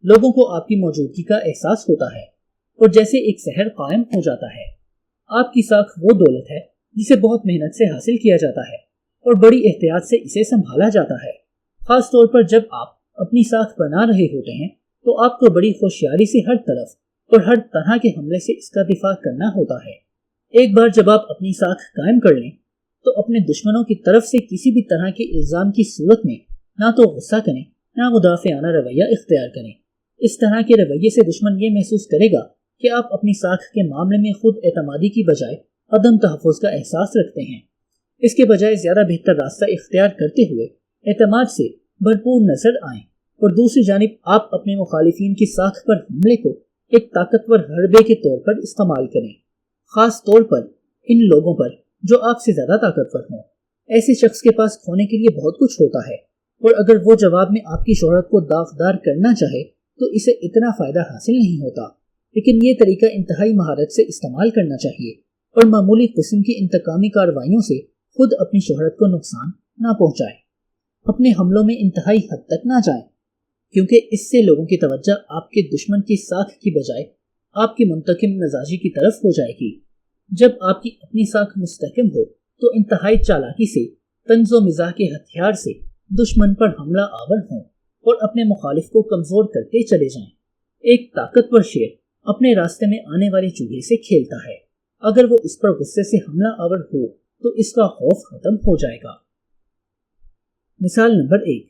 لوگوں کو آپ کی موجودگی کا احساس ہوتا ہے اور جیسے ایک شہر قائم ہو جاتا ہے۔ آپ کی ساکھ وہ دولت ہے جسے بہت محنت سے حاصل کیا جاتا ہے اور بڑی احتیاط سے اسے سنبھالا جاتا ہے۔ خاص طور پر جب آپ اپنی ساکھ بنا رہے ہوتے ہیں تو آپ کو بڑی ہوشیاری سے ہر طرف اور ہر طرح کے حملے سے اس کا دفاع کرنا ہوتا ہے۔ ایک بار جب آپ اپنی ساکھ قائم کر لیں تو اپنے دشمنوں کی طرف سے کسی بھی طرح کے الزام کی صورت میں نہ تو غصہ کریں نہ مدافعانہ رویہ اختیار کریں۔ اس طرح کے رویے سے دشمن یہ محسوس کرے گا کہ آپ اپنی ساکھ کے معاملے میں خود اعتمادی کی بجائے عدم تحفظ کا احساس رکھتے ہیں۔ اس کے بجائے زیادہ بہتر راستہ اختیار کرتے ہوئے اعتماد سے بھرپور نظر آئیں، اور دوسری جانب آپ اپنے مخالفین کی ساکھ پر حملے کو ایک طاقتور حربے کے طور پر استعمال کریں، خاص طور پر ان لوگوں پر جو آپ سے زیادہ طاقتور ہوں۔ ایسے شخص کے پاس کھونے کے لیے بہت کچھ ہوتا ہے، اور اگر وہ جواب میں آپ کی شہرت کو داغدار کرنا چاہے تو اسے اتنا فائدہ حاصل نہیں ہوتا، لیکن یہ طریقہ انتہائی مہارت سے استعمال کرنا چاہیے اور معمولی قسم کی انتقامی کارروائیوں سے خود اپنی شہرت کو نقصان نہ پہنچائیں۔ اپنے حملوں میں انتہائی حد تک نہ جائیں، کیونکہ اس سے لوگوں کی توجہ آپ کے دشمن کی ساکھ کی بجائے آپ کی منتقم مزاجی کی طرف ہو جائے گی۔ جب آپ کی اپنی ساکھ مستحکم ہو تو انتہائی چالاکی سے، طنز و مزاح کے ہتھیار سے دشمن پر حملہ آور ہوں اور اپنے مخالف کو کمزور کرتے چلے جائیں۔ ایک طاقتور شیر اپنے راستے میں آنے والے چوہے سے کھیلتا ہے، اگر وہ اس پر غصے سے حملہ آور ہو تو اس کا خوف ختم ہو جائے گا۔ مثال نمبر 1،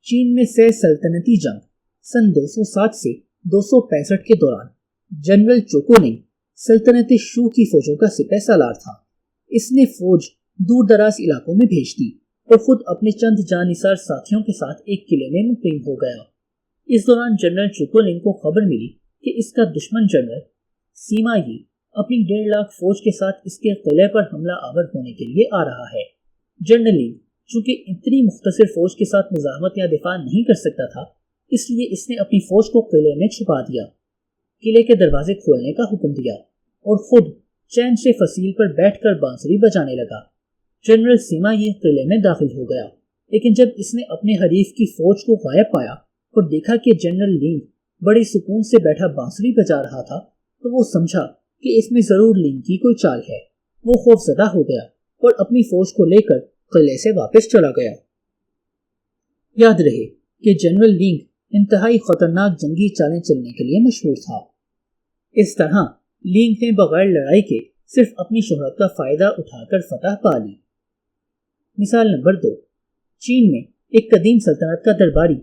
چین میں سہ سلطنتی جنگ سن 207 سے 265 کے دوران جنرل چوکونگ سلطنت شو کی فوجوں کا سپہ سالار تھا۔ اس نے فوج دور دراز علاقوں میں بھیج دی اور خود اپنے چند جانثار ساتھیوں کے ساتھ ایک قلعے میں مقیم ہو گیا۔ اس دوران جنرل چوکونگ کو خبر ملی کہ اس کا دشمن جنرل سیما یی اپنی 1.5 لاکھ فوج کے ساتھ اس کے قلعے پر حملہ آور ہونے کے لیے آ رہا ہے۔ جنرل لی چونکہ اتنی مختصر فوج کے ساتھ مزاحمت یا دفاع نہیں کر سکتا تھا، اس لیے اس نے اپنی فوج کو قلعے میں چھپا دیا، قلعے کے دروازے کھولنے کا حکم دیا اور خود چین سے فصیل پر بیٹھ کر بانسری بجانے لگا۔ جنرل سیما یہ قلعے میں داخل ہو گیا، لیکن جب اس نے اپنے حریف کی فوج کو غائب پایا اور دیکھا کہ جنرل لینگ بڑے سکون سے بیٹھا بانسری بجا رہا تھا تو وہ سمجھا کہ اس میں ضرور لینگ کی کوئی چال ہے۔ وہ خوف زدہ ہو گیا اور اپنی فوج کو لے کر قلعے سے واپس چلا گیا۔ یاد رہے کہ جنرل لینگ انتہائی خطرناک جنگی چالیں چلنے کے لیے مشہور تھا۔ اس طرح لینگ نے بغیر لڑائی کے صرف اپنی شہرت کا فائدہ اٹھا کر فتح پا لی۔ مثال نمبر 2، چین میں ایک قدیم سلطنت کا درباری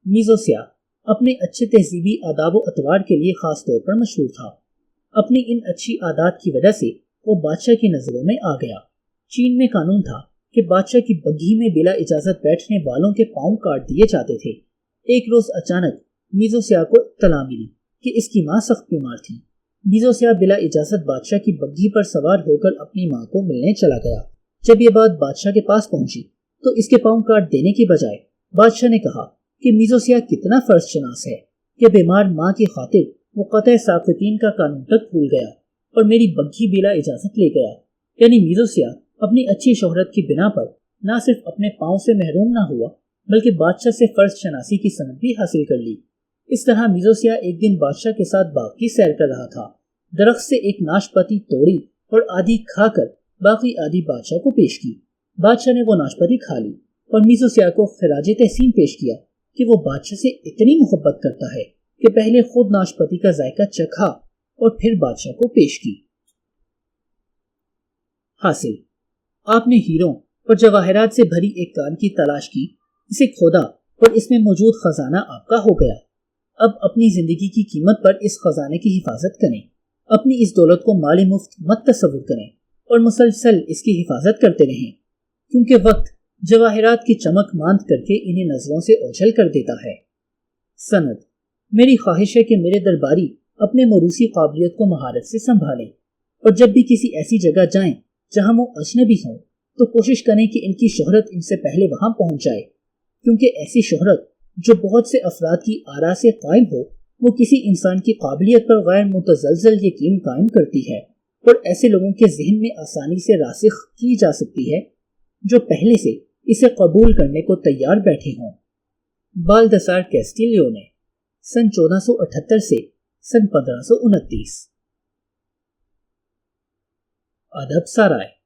میزو سیاہ اپنے اچھے تہذیبی آداب و اطوار کے لیے خاص طور پر مشہور تھا۔ اپنی ان اچھی عادات کی وجہ سے وہ بادشاہ کی نظروں میں آ گیا۔ چین میں قانون تھا کہ بادشاہ کی بگھی میں بلا اجازت بیٹھنے والوں کے پاؤں کاٹ دیے جاتے تھے۔ ایک روز اچانک میزو سیاہ کو اطلاع ملی کہ اس کی ماں سخت بیمار تھی۔ میزو سیاہ بلا اجازت بادشاہ کی بگھی پر سوار ہو کر اپنی ماں کو ملنے چلا گیا۔ جب یہ بات بادشاہ کے پاس پہنچی تو اس کے پاؤں کاٹ دینے کی بجائے بادشاہ نے کہا کہ میزو سیاہ کتنا فرض شناس ہے کہ بیمار ماں کی خاطر وہ قطع ساقطین کا قانون تک بھول گیا اور میری بگھی بلا اجازت لے گیا۔ یعنی میزو سیاہ اپنی اچھی شہرت کی بنا پر نہ صرف اپنے پاؤں سے محروم نہ ہوا بلکہ بادشاہ سے فرض شناسی کی سند بھی حاصل کر لی۔ اس طرح میزو سیاہ ایک دن بادشاہ کے ساتھ باغ کی سیر کر رہا تھا۔ درخت سے ایک ناشپاتی توڑی اور آدھی کھا کر باقی آدھی بادشاہ کو پیش کی۔ بادشاہ نے وہ ناشپاتی کھا لی اور میزو سیاہ کو خراج تحسین پیش کیا کہ وہ بادشاہ سے اتنی محبت کرتا ہے کہ پہلے خود ناشپاتی کا ذائقہ چکھا اور پھر بادشاہ کو پیش کی۔ حاصل۔ آپ نے ہیروں اور جواہرات سے بھری ایک کان کی تلاش کی، اسے کھودا اور اس میں موجود خزانہ آپ کا ہو گیا۔ اب اپنی زندگی کی قیمت پر اس خزانے کی حفاظت کریں۔ اپنی اس دولت کو مال مفت مت تصور کریں اور مسلسل اس کی حفاظت کرتے رہیں، کیونکہ وقت جواہرات کی چمک ماند کر کے انہیں نظروں سے اوجھل کر دیتا ہے۔ سند: میری خواہش ہے کہ میرے درباری اپنے موروثی قابلیت کو مہارت سے سنبھالیں، اور جب بھی کسی ایسی جگہ جائیں جہاں وہ اجنبی ہوں تو کوشش کریں کہ ان کی شہرت ان سے پہلے وہاں پہنچ جائے، کیونکہ ایسی شہرت جو بہت سے افراد کی آراء سے قائم ہو وہ کسی انسان کی قابلیت پر غیر متزلزل یقین قائم کرتی ہے، اور ایسے لوگوں کے ذہن میں آسانی سے راسخ کی جا سکتی ہے جو پہلے سے اسے قبول کرنے کو تیار بیٹھے ہوں۔ بالدسار کیسٹیلیone، سن 1478 سے سن 1529۔ ادب سرائے۔